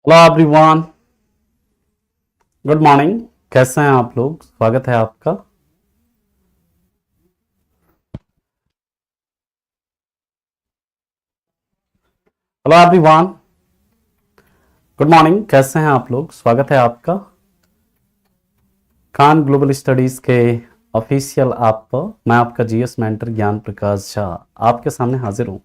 Hello everyone, good morning. कैसे हैं आप लोग? स्वागत है आपका। Hello everyone, good morning. कैसे हैं आप लोग? स्वागत है आपका खान ग्लोबल स्टडीज के ऑफिशियल ऐप पर। मैं आपका जीएस मेंटर ज्ञान प्रकाश झा आपके सामने हाजिर हूं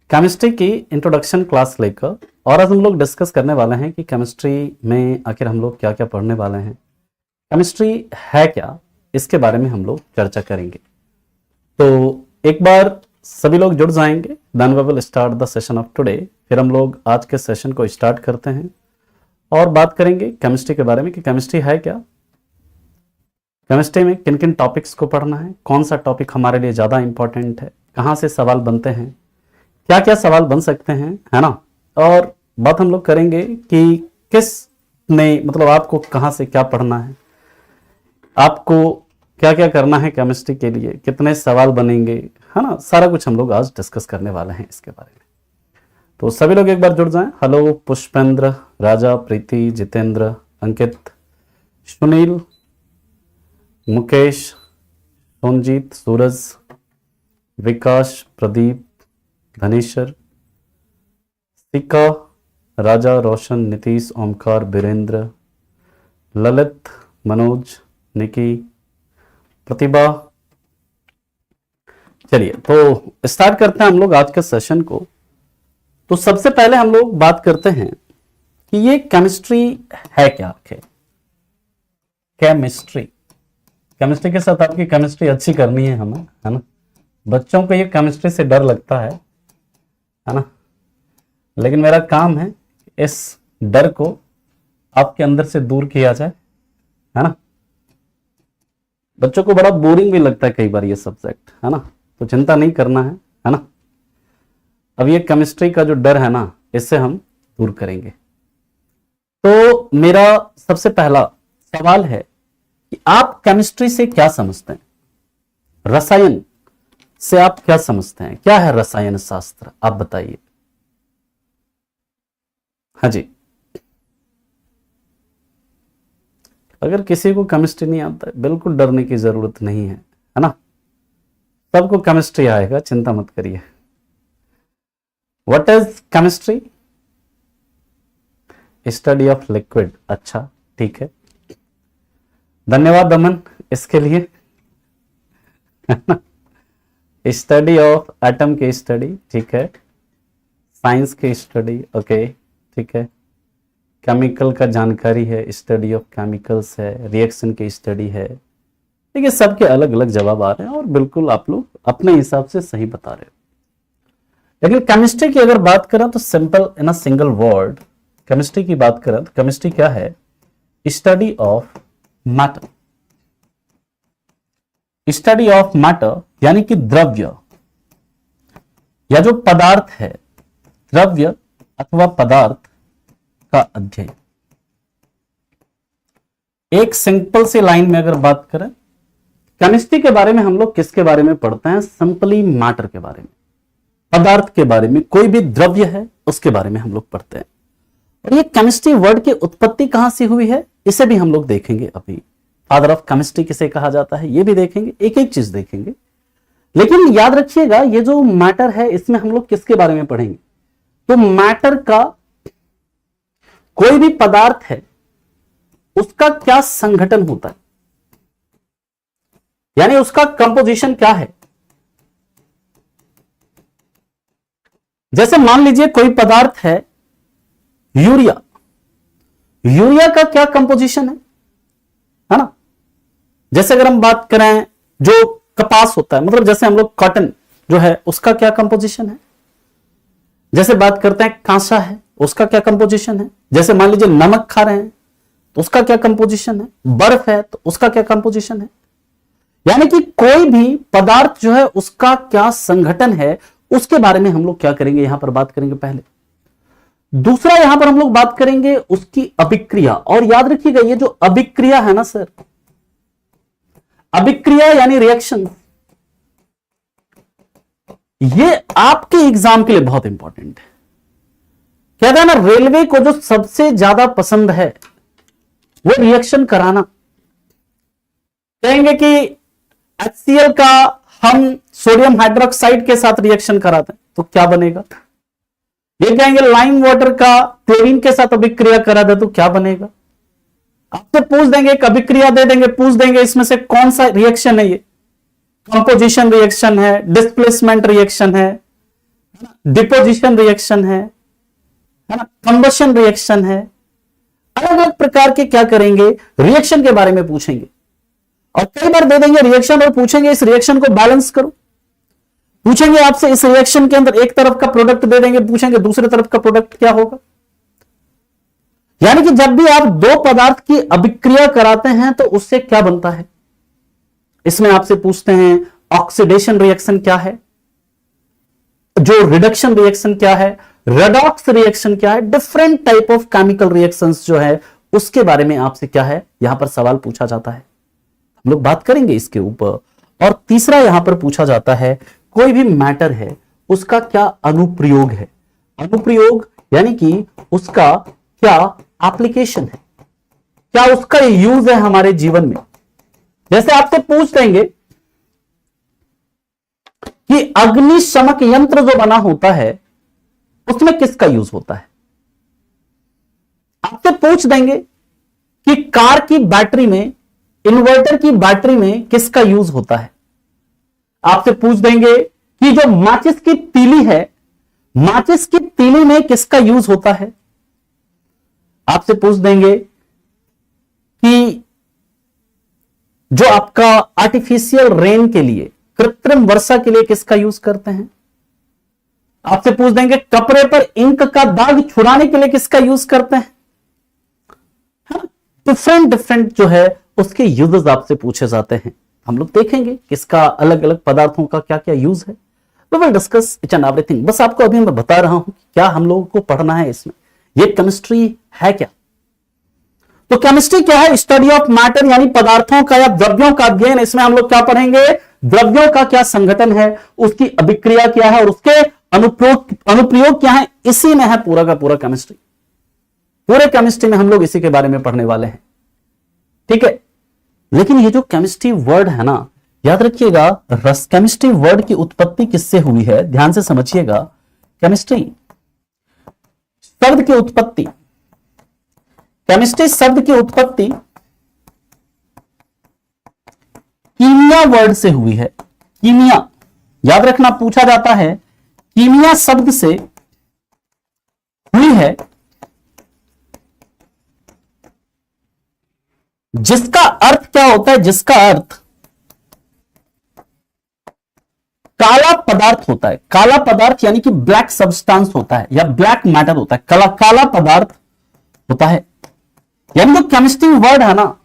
केमिस्ट्री की इंट्रोडक्शन क्लास लेकर। और आज हम लोग डिस्कस करने वाले हैं कि केमिस्ट्री में आखिर हम लोग क्या क्या पढ़ने वाले हैं, केमिस्ट्री है क्या, इसके बारे में हम लोग चर्चा करेंगे। तो एक बार सभी लोग जुड़ जाएंगे, then we will start the session of today. फिर हम लोग आज के सेशन को स्टार्ट करते हैं और बात करेंगे केमिस्ट्री के बारे में कि केमिस्ट्री है क्या, केमिस्ट्री में किन किन टॉपिक्स को पढ़ना है, कौन सा टॉपिक हमारे लिए ज़्यादा इंपॉर्टेंट है, कहाँ से सवाल बनते हैं, क्या क्या सवाल बन सकते हैं, है ना। और बात हम लोग करेंगे कि किस ने मतलब आपको कहाँ से क्या पढ़ना है, आपको क्या क्या करना है केमिस्ट्री के लिए, कितने सवाल बनेंगे, है ना। सारा कुछ हम लोग आज डिस्कस करने वाले हैं इसके बारे में। तो सभी लोग एक बार जुड़ जाएं। हेलो पुष्पेंद्र, राजा, प्रीति, जितेंद्र, अंकित, सुनील, मुकेश, सोनजीत, सूरज, विकास, प्रदीप, धनेश्वर, सिका, राजा, रोशन, नीतीश, ओमकार, बीरेंद्र, ललित, मनोज, निकी, प्रतिभा। चलिए तो स्टार्ट करते हैं हम लोग आज के सेशन को। तो सबसे पहले हम लोग बात करते हैं कि ये केमिस्ट्री है क्या आखिर। केमिस्ट्री, केमिस्ट्री के साथ आपकी केमिस्ट्री अच्छी करनी है हमें, है ना। बच्चों को ये केमिस्ट्री से डर लगता है ना। लेकिन मेरा काम है इस डर को आपके अंदर से दूर किया जाए, है ना। बच्चों को बड़ा बोरिंग भी लगता है कई बार ये सब्जेक्ट, है ना। तो चिंता नहीं करना है ना। अब ये केमिस्ट्री का जो डर है ना, इससे हम दूर करेंगे। तो मेरा सबसे पहला सवाल है कि आप केमिस्ट्री से क्या समझते हैं, रसायन से आप क्या समझते हैं, क्या है रसायन शास्त्र, आप बताइए। हाँ जी, अगर किसी को केमिस्ट्री नहीं आता है, बिल्कुल डरने की जरूरत नहीं है ना। सबको केमिस्ट्री आएगा, चिंता मत करिए। What is chemistry? Study of liquid. अच्छा, ठीक है, धन्यवाद अमन इसके लिए। स्टडी ऑफ एटम की स्टडी, ठीक है, साइंस की स्टडी, ओके, ठीक है। केमिकल का जानकारी है, स्टडी ऑफ केमिकल्स है, रिएक्शन की स्टडी है। देखिए सबके अलग अलग जवाब आ रहे हैं और बिल्कुल आप लोग अपने हिसाब से सही बता रहे हो। लेकिन केमिस्ट्री की अगर बात करें तो simple in a single word, chemistry की बात करें तो केमिस्ट्री क्या है? Study of matter. Study of matter यानी कि द्रव्य या जो पदार्थ है, द्रव्य अथवा पदार्थ का अध्ययन। एक सिंपल सी लाइन में अगर बात करें, केमिस्ट्री के बारे में हम लोग किसके बारे में पढ़ते हैं? सिंपली मैटर के बारे में, पदार्थ के बारे में। कोई भी द्रव्य है उसके बारे में हम लोग पढ़ते हैं। और ये केमिस्ट्री वर्ड की उत्पत्ति कहां से हुई है, इसे भी हम लोग देखेंगे। अभी फादर ऑफ केमिस्ट्री किसे कहा जाता है, ये भी देखेंगे, एक एक चीज देखेंगे। लेकिन याद रखिएगा ये जो मैटर है इसमें हम लोग किसके बारे में पढ़ेंगे? तो मैटर का, कोई भी पदार्थ है उसका क्या संगठन होता है, यानी उसका कंपोजिशन क्या है। जैसे मान लीजिए कोई पदार्थ है यूरिया, यूरिया का क्या कंपोजिशन है ना। जैसे अगर हम बात करें जो कपास होता है, मतलब जैसे हम लोग कॉटन जो है उसका क्या कंपोजिशन है। जैसे बात करते हैं कांसा है, उसका क्या कंपोजिशन है। जैसे मान लीजिए नमक खा रहे हैं तो उसका क्या कंपोजिशन है। बर्फ है तो उसका क्या कंपोजिशन है। यानी कि कोई भी पदार्थ जो है उसका क्या संगठन है, उसके बारे में हम लोग क्या करेंगे, यहां पर बात करेंगे पहले। दूसरा यहां पर हम लोग बात करेंगे उसकी अभिक्रिया। और याद रखिएगा ये जो अभिक्रिया है ना सर, अभिक्रिया यानी रिएक्शन, ये आपके एग्जाम के लिए बहुत इंपॉर्टेंट है। कहते हैं ना, रेलवे को जो सबसे ज्यादा पसंद है वो रिएक्शन कराना। कहेंगे कि HCl का हम सोडियम हाइड्रोक्साइड के साथ रिएक्शन कराते हैं तो क्या बनेगा। ये कहेंगे लाइम वाटर का क्लोरीन के साथ अभिक्रिया करा दे तो क्या बनेगा। आपसे पूछ देंगे, एक अभिक्रिया दे देंगे, पूछ देंगे इसमें से कौन सा रिएक्शन है, ये कंपोजिशन रिएक्शन है, डिस्प्लेसमेंट रिएक्शन है, डिपोजिशन रिएक्शन है ना, कंबशन रिएक्शन है। अलग अलग प्रकार के क्या करेंगे, रिएक्शन के बारे में पूछेंगे। और कई बार दे देंगे रिएक्शन और पूछेंगे इस रिएक्शन को बैलेंस करो। पूछेंगे आपसे इस रिएक्शन के अंदर एक तरफ का प्रोडक्ट दे देंगे, पूछेंगे दूसरे तरफ का प्रोडक्ट क्या होगा। यानी कि जब भी आप दो पदार्थ की अभिक्रिया कराते हैं तो उससे क्या बनता है, इसमें आपसे पूछते हैं ऑक्सीडेशन रिएक्शन क्या है, जो रिडक्शन रिएक्शन क्या है, रेडॉक्स रिएक्शन क्या है, different type of chemical reactions जो है उसके बारे में आपसे क्या है यहां पर सवाल पूछा जाता है। हम लोग बात करेंगे इसके ऊपर। और तीसरा यहां पर पूछा जाता है कोई भी मैटर है उसका क्या अनुप्रयोग है। अनुप्रयोग यानी कि उसका क्या एप्लीकेशन है, क्या उसका यूज है हमारे जीवन में। जैसे आपसे पूछ देंगे कि अग्निशमक यंत्र जो बना होता है उसमें किसका यूज होता है। आपसे पूछ देंगे कि कार की बैटरी में, इन्वर्टर की बैटरी में किसका यूज होता है। आपसे पूछ देंगे कि जो माचिस की तीली है, माचिस की तीली में किसका यूज होता है। आपसे पूछ देंगे कि जो आपका आर्टिफिशियल रेन के लिए, कृत्रिम वर्षा के लिए किसका यूज करते हैं। आपसे पूछ देंगे कपड़े पर इंक का दाग छुड़ाने के लिए किसका यूज करते हैं। डिफरेंट डिफरेंट जो है उसके यूजेस आपसे पूछे जाते हैं। हम लोग देखेंगे किसका अलग अलग पदार्थों का क्या क्या यूज है। We will discuss each and everything. बस आपको अभी मैं बता रहा हूं कि क्या हम लोगों को पढ़ना है इसमें, ये केमिस्ट्री है क्या। तो केमिस्ट्री क्या है, स्टडी ऑफ मैटर यानी पदार्थों का या द्रव्यों का अध्ययन। इसमें हम लोग क्या पढ़ेंगे, द्रव्यों का क्या संगठन है, उसकी अभिक्रिया क्या है और उसके अनुप्रयोग क्या है। इसी में है पूरा का पूरा केमिस्ट्री। पूरे केमिस्ट्री में हम लोग इसी के बारे में पढ़ने वाले हैं, ठीक है। लेकिन ये जो केमिस्ट्री वर्ड है ना, याद रखिएगा, रस केमिस्ट्री वर्ड की उत्पत्ति किससे हुई है, ध्यान से समझिएगा। केमिस्ट्री शब्द की उत्पत्ति, केमिस्ट्री शब्द की उत्पत्ति कीमिया वर्ड से हुई है। कीमिया, याद रखना, पूछा जाता है कीमिया शब्द से हुई है, जिसका अर्थ क्या होता है, जिसका अर्थ काला पदार्थ होता है। काला पदार्थ यानी कि ब्लैक सब्सटेंस होता है या ब्लैक मैटर होता है, काला पदार्थ होता है। यानी जो केमिस्ट्री वर्ड है ना,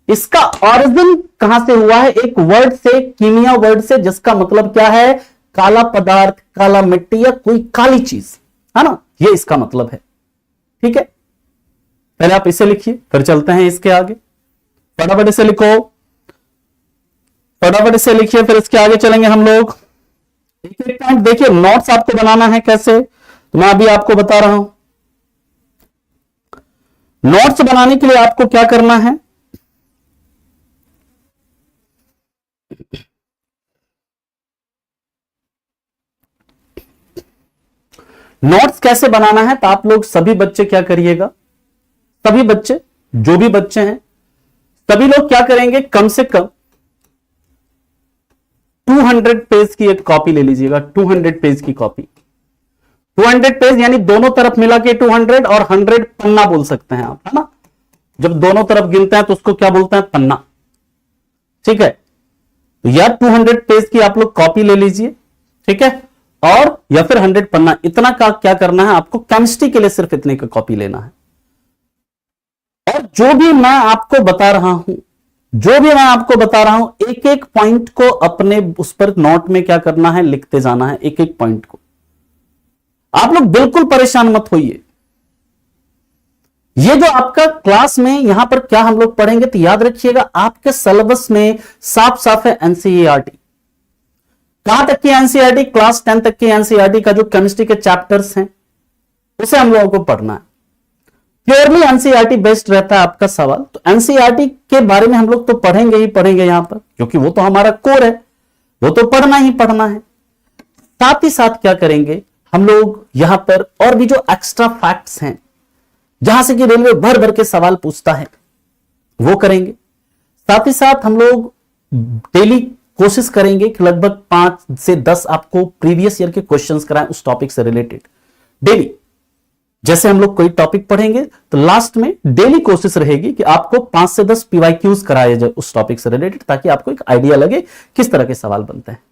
इसका ऑरिजिन कहां से हुआ है, एक वर्ड से, कीमिया वर्ड से, जिसका मतलब क्या है, काला पदार्थ, काला मिट्टी या कोई काली चीज, है ना, ये इसका मतलब है, ठीक है। पहले आप इसे लिखिए, फिर चलते हैं इसके आगे। फटाफट इसे लिखो, फटाफट इसे लिखिए, फिर इसके आगे चलेंगे हम लोग। एक एक पॉइंट देखिए, नोट्स आपको बनाना है कैसे, तो मैं अभी आपको बता रहा हूं। नोट्स बनाने के लिए आपको क्या करना है, नोट्स कैसे बनाना है, तो आप लोग सभी बच्चे क्या करिएगा, सभी बच्चे, जो भी बच्चे हैं, सभी लोग क्या करेंगे, कम से कम 200 पेज की एक कॉपी ले लीजिएगा। 200 पेज की कॉपी, 200 पेज यानी दोनों तरफ मिला के 200 और 100 पन्ना बोल सकते हैं आप, है ना। जब दोनों तरफ गिनते हैं तो उसको क्या बोलते हैं, पन्ना, ठीक है। तो यार 200 पेज की आप लोग कॉपी ले लीजिए, ठीक है, और या फिर 100 पन्ना, इतना का क्या करना है आपको, केमिस्ट्री के लिए सिर्फ इतने का कॉपी लेना है। और जो भी मैं आपको बता रहा हूं, जो भी मैं आपको बता रहा हूं, एक एक पॉइंट को अपने उस पर नोट में क्या करना है, लिखते जाना है, एक एक पॉइंट को। आप लोग बिल्कुल परेशान मत होइए। ये जो आपका क्लास में यहां पर क्या हम लोग पढ़ेंगे, तो याद रखिएगा आपके सिलेबस में साफ साफ है एनसीईआरटी। कहां तक की एनसीईआरटी, क्लास 10 तक की एनसीईआरटी का जो केमिस्ट्री के चैप्टर्स हैं, उसे हम लोगों को पढ़ना है। प्योरली एनसीईआरटी बेस्ड रहता है आपका सवाल, तो एनसीईआरटी के बारे में हम लोग तो पढ़ेंगे ही पढ़ेंगे यहां पर, क्योंकि वो तो हमारा कोर है, वो तो पढ़ना ही पढ़ना है। साथ ही साथ क्या करेंगे हम लोग यहां पर और भी जो एक्स्ट्रा फैक्ट्स हैं, जहां से कि रेलवे भर भर के सवाल पूछता है, वो करेंगे। साथ ही साथ हम लोग डेली कोशिश करेंगे कि लगभग 5 से 10 आपको प्रीवियस ईयर के क्वेश्चंस कराएं उस टॉपिक से रिलेटेड डेली। जैसे हम लोग कोई टॉपिक पढ़ेंगे तो लास्ट में डेली कोशिश रहेगी कि आपको 5 से 10 पीवाईक्यूज कराए जाए उस टॉपिक से रिलेटेड, ताकि आपको एक आइडिया लगे किस तरह के सवाल बनते हैं।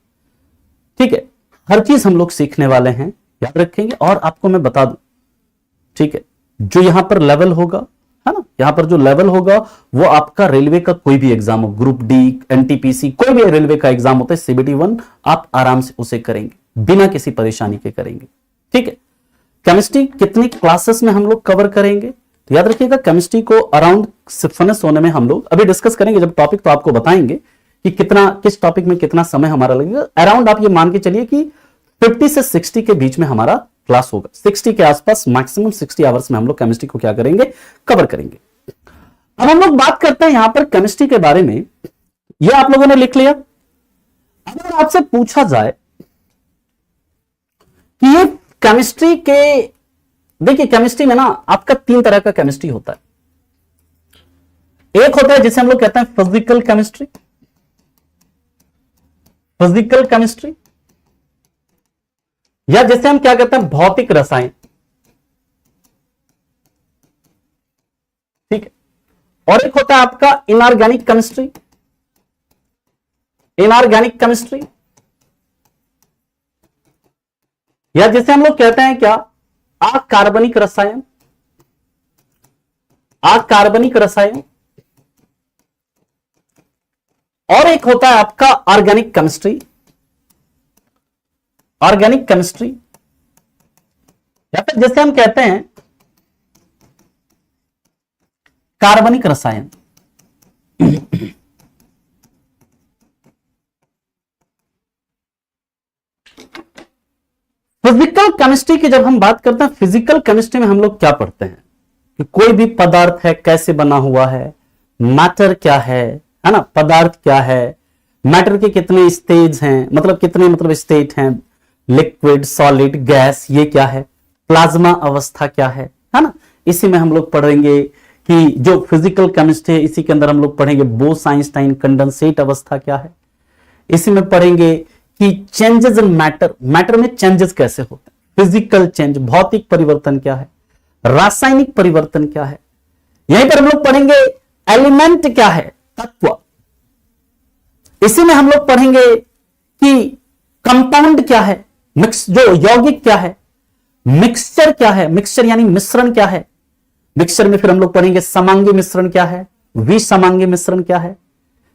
ठीक है, हर चीज हम लोग सीखने वाले हैं, याद रखेंगे। और आपको मैं बता दूं, ठीक है, जो यहां पर लेवल होगा, है ना, यहां पर जो लेवल होगा वो आपका रेलवे का कोई भी एग्जाम हो, ग्रुप डी, एनटीपीसी, कोई भी रेलवे का एग्जाम होता है, सीबीटी 1, आप आराम से उसे करेंगे, बिना किसी परेशानी के करेंगे। ठीक है, केमिस्ट्री कितनी क्लासेस में हम लोग कवर करेंगे, तो याद रखिएगा केमिस्ट्री को अराउंड फिनिश होने में हम लोग अभी डिस्कस करेंगे जब टॉपिक, तो आपको बताएंगे कि कितना, किस टॉपिक में कितना समय हमारा लगेगा। अराउंड आप ये मान के चलिए कि 50 से 60 के बीच में हमारा क्लास होगा, 60 के आसपास, मैक्सिमम 60 आवर्स में हम लोग केमिस्ट्री को क्या करेंगे, कवर करेंगे। अब हम लोग बात करते हैं यहां पर केमिस्ट्री के बारे में। ये आप लोगों ने लिख लिया। अगर आपसे पूछा जाए कि ये केमिस्ट्री के, देखिए केमिस्ट्री में ना आपका 3 तरह का केमिस्ट्री होता है। एक होता है जिसे हम लोग कहते हैं फिजिकल केमिस्ट्री, फिजिकल केमिस्ट्री, या जैसे हम क्या कहते हैं भौतिक रसायन। ठीक है, और एक होता है आपका इनऑर्गेनिक केमिस्ट्री, इनऑर्गेनिक केमिस्ट्री, या जैसे हम लोग कहते हैं क्या, अकार्बनिक रसायन, अकार्बनिक रसायन, और एक होता है आपका ऑर्गेनिक केमिस्ट्री, ऑर्गेनिक केमिस्ट्री, या फिर जैसे हम कहते हैं कार्बनिक रसायन। फिजिकल केमिस्ट्री की जब हम बात करते हैं, फिजिकल केमिस्ट्री में हम लोग क्या पढ़ते हैं कि कोई भी पदार्थ है कैसे बना हुआ है, मैटर क्या है ना, पदार्थ क्या है, मैटर के कितने स्टेज हैं, मतलब कितने मतलब स्टेट हैं, लिक्विड, सॉलिड, गैस, ये क्या है, प्लाज्मा अवस्था क्या है ना। इसी में हम लोग पढ़ेंगे कि जो फिजिकल केमिस्ट्री है, इसी के अंदर हम लोग पढ़ेंगे बोस-आइंस्टाइन कंडेंसेट अवस्था क्या है। इसी में पढ़ेंगे कि चेंजेस इन मैटर, मैटर में चेंजेस कैसे होते हैं, फिजिकल चेंज, भौतिक परिवर्तन क्या है, रासायनिक परिवर्तन क्या है। यहीं पर हम लोग पढ़ेंगे एलिमेंट क्या है, तत्व। इसी में हम लोग पढ़ेंगे कि कंपाउंड क्या है, मिक्स, जो यौगिक क्या है, मिक्सचर क्या है, मिक्सचर यानी मिश्रण क्या है। मिक्सचर में फिर हम लोग पढ़ेंगे समांगी मिश्रण क्या है, विसमांगी मिश्रण क्या है।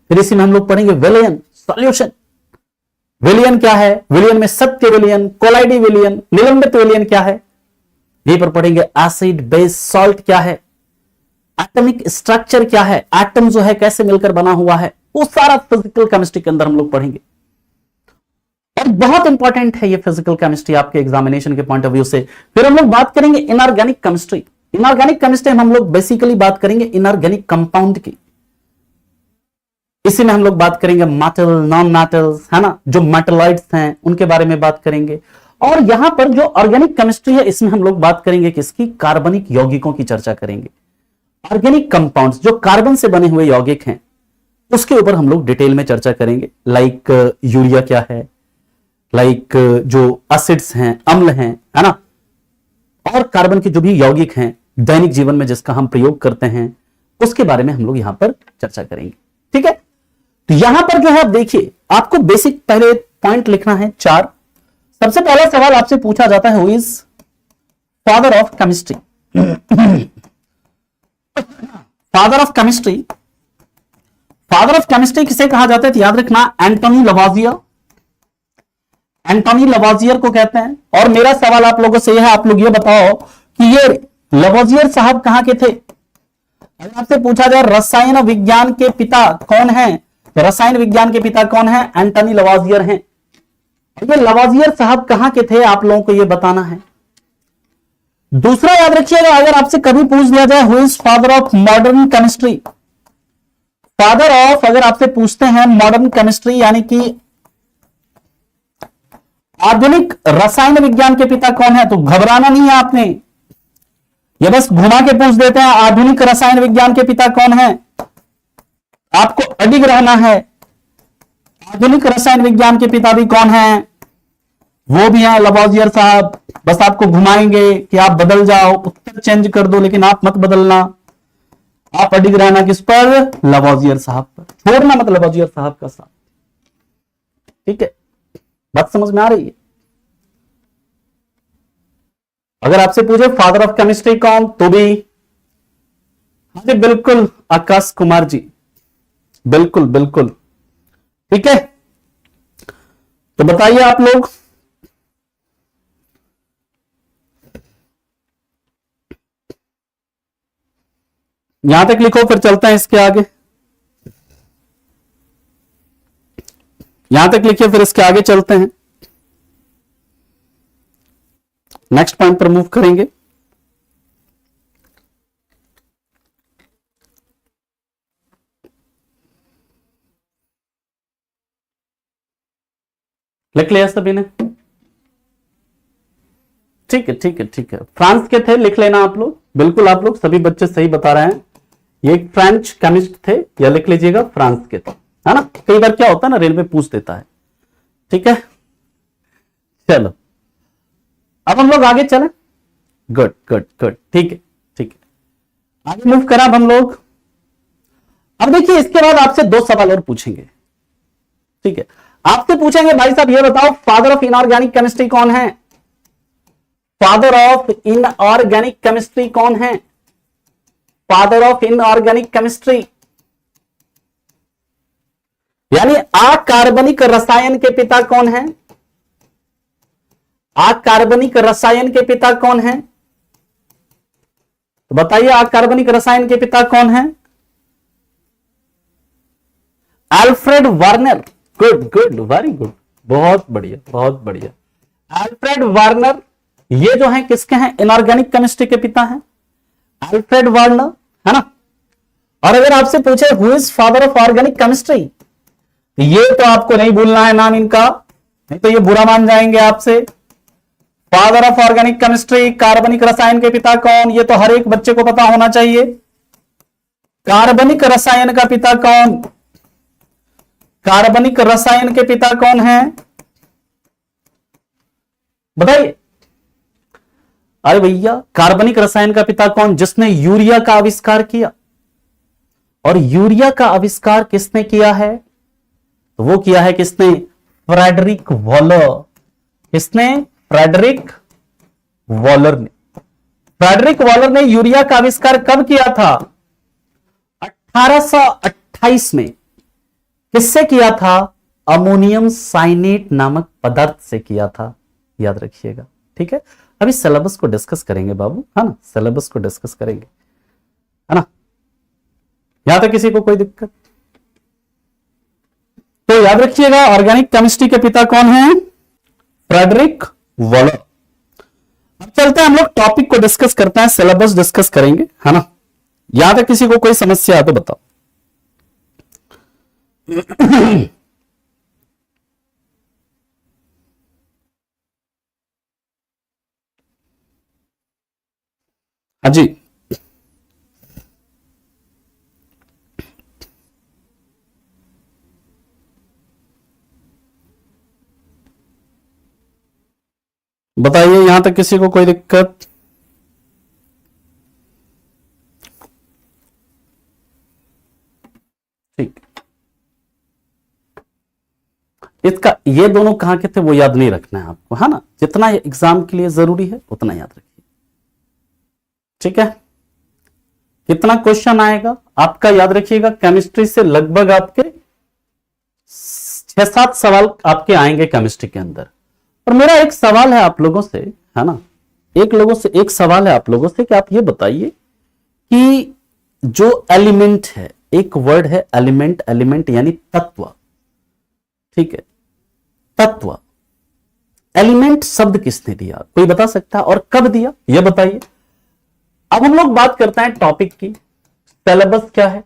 फिर इसी में हम लोग पढ़ेंगे विलयन, सॉल्यूशन, विलयन क्या है, विलयन में सत्य विलयन, कोलाइडी विलयन, निलंबित विलयन क्या है। यहीं पर पढ़ेंगे एसिड, बेस, सॉल्ट क्या है, एटॉमिक स्ट्रक्चर क्या है, एटम जो है कैसे मिलकर बना हुआ है, वो सारा फिजिकल केमिस्ट्री के अंदर हम लोग पढ़ेंगे। और बहुत इंपॉर्टेंट है ये फिजिकल केमिस्ट्री आपके एग्जामिनेशन के पॉइंट ऑफ व्यू से। फिर हम लोग बात करेंगे इनऑर्गेनिक केमिस्ट्री। इनऑर्गेनिक केमिस्ट्री में हम लोग बेसिकली बात करेंगे इनऑर्गेनिक कंपाउंड की। इसी में हम लोग बात करेंगे मेटल, नॉन मेटल्स, है ना, जो मेटलॉइड्स हैं उनके बारे में बात करेंगे। और यहां पर जो ऑर्गेनिक केमिस्ट्री है, इसमें हम लोग बात करेंगे किसकी, कार्बनिक यौगिकों की चर्चा करेंगे। ऑर्गेनिक कंपाउंड्स जो कार्बन से बने हुए यौगिक हैं, उसके ऊपर हम लोग डिटेल में चर्चा करेंगे। लाइक यूरिया क्या है, लाइक जो एसिड्स हैं, अम्ल हैं, है ना, और कार्बन के जो भी यौगिक हैं दैनिक जीवन में जिसका हम प्रयोग करते हैं, उसके बारे में हम लोग यहां पर चर्चा करेंगे। ठीक है, तो यहां पर जो है आप देखिए, आपको बेसिक पहले पॉइंट लिखना है 4। सबसे पहला सवाल आपसे पूछा जाता है, who is father of chemistry. Father of chemistry, father of chemistry किसे कहा जाता है, तो याद रखना एंटोनी लवाजियर, एंटोनी लवाजियर को कहते हैं। और मेरा सवाल आप लोगों से यह है, आप लोग ये बताओ कि ये लवाजियर साहब कहां के थे। अगर आपसे पूछा जाए रसायन विज्ञान के पिता कौन है, तो रसायन विज्ञान के पिता कौन है, एंटोनी लवाजियर हैं। ये लवाजियर साहब कहां के थे, आप लोगों को ये बताना है। दूसरा याद रखिएगा, अगर आपसे कभी पूछ दिया जाए who is father of modern chemistry, father of अगर आपसे पूछते हैं मॉडर्न केमिस्ट्री यानी कि आधुनिक रसायन विज्ञान के पिता कौन है, तो घबराना नहीं है आपने, ये बस घुमा के पूछ देते हैं आधुनिक रसायन विज्ञान के पिता कौन है, आपको अडिग रहना है। आधुनिक रसायन विज्ञान के पिता भी कौन है, वो भी हैं लवॉजियर साहब। बस आपको घुमाएंगे कि आप बदल जाओ, उत्तर चेंज कर दो, लेकिन आप मत बदलना, आप अडिग रहना किस पर, लवॉजियर साहब पर, छोड़ना मत लवॉजियर साहब का साथ। ठीक है, बात समझ में आ रही है। अगर आपसे पूछे फादर ऑफ केमिस्ट्री कौन, तो भी हाँ जी बिल्कुल आकाश कुमार जी, बिल्कुल बिल्कुल। ठीक है, तो बताइए आप लोग, यहां तक लिखो फिर चलते हैं इसके आगे, यहां तक लिखिए फिर इसके आगे चलते हैं, नेक्स्ट पॉइंट पर मूव करेंगे। लिख लिया सभी ने, ठीक है ठीक है ठीक है। फ्रांस के थे, लिख लेना आप लोग, बिल्कुल आप लोग सभी बच्चे सही बता रहे हैं, ये एक फ्रेंच केमिस्ट थे, या लिख लीजिएगा फ्रांस के थे, है ना। कई बार क्या होता है ना, रेलवे पूछ देता है। ठीक है, चलो अब हम लोग आगे चलें, गुड गुड गुड, ठीक है ठीक है, आगे मूव करा अब हम लोग। अब देखिए इसके बाद आपसे दो सवाल और पूछेंगे। ठीक है, आपसे पूछेंगे भाई साहब ये बताओ फादर ऑफ इनऑर्गेनिक केमिस्ट्री कौन है, फादर ऑफ इनऑर्गेनिक केमिस्ट्री कौन है, फादर ऑफ इनऑर्गेनिक केमिस्ट्री यानी अकार्बनिक रसायन के पिता कौन है, अकार्बनिक रसायन के पिता कौन है, तो बताइए अकार्बनिक रसायन के पिता कौन है, Alfred Warner, good good very good, बहुत बढ़िया बहुत बढ़िया, अल्फ्रेड वार्नर, ये जो है किसके हैं, इनऑर्गेनिक केमिस्ट्री के पिता हैं, अल्फ्रेड वार्नर, है ना। और अगर आपसे पूछे who is father of organic chemistry, ये तो आपको नहीं भूलना है नाम इनका, नहीं तो ये बुरा मान जाएंगे आपसे। फादर ऑफ ऑर्गेनिक केमिस्ट्री, कार्बनिक रसायन के पिता कौन, ये तो हर एक बच्चे को पता होना चाहिए। कार्बनिक रसायन का पिता कौन, कार्बनिक रसायन के पिता कौन है, बताइए। अरे भैया कार्बनिक रसायन का पिता कौन, जिसने यूरिया का आविष्कार किया, और यूरिया का आविष्कार किसने किया है, तो वो किया है किसने, फ्रेडरिक वॉलर, किसने, फ्रेडरिक वॉलर ने। फ्रेडरिक वॉलर ने यूरिया का आविष्कार कब किया था, 1828 में। किससे किया था, अमोनियम साइनेट नामक पदार्थ से किया था, याद रखिएगा। ठीक है, अभी सिलेबस को डिस्कस करेंगे बाबू, है ना, सिलेबस को डिस्कस करेंगे, है ना। यहां तक किसी को कोई दिक्कत, तो याद रखिएगा ऑर्गेनिक केमिस्ट्री के पिता कौन है, फ्रेडरिक वॉलर। अब चलते हैं हम लोग टॉपिक को डिस्कस करते हैं, सिलेबस डिस्कस करेंगे, है ना। यहां तक किसी को कोई समस्या है तो बताओ। हाँ जी, बताइए यहां तक किसी को कोई दिक्कत, ठीक। इसका ये दोनों कहां के थे वो याद नहीं रखना है आपको, है ना, जितना एग्जाम के लिए जरूरी है उतना याद रखिए। ठीक है, कितना क्वेश्चन आएगा आपका याद रखिएगा, केमिस्ट्री से लगभग आपके 6-7 सवाल आपके आएंगे केमिस्ट्री के अंदर। और मेरा एक सवाल है आप लोगों से, है ना, एक सवाल है आप लोगों से कि आप ये बताइए कि जो एलिमेंट है, एक वर्ड है एलिमेंट, एलिमेंट यानी तत्व, ठीक है, तत्व, एलिमेंट शब्द किसने दिया, कोई बता सकता है, और कब दिया, यह बताइए। अब हम लोग बात करते हैं टॉपिक की। सिलेबस क्या है,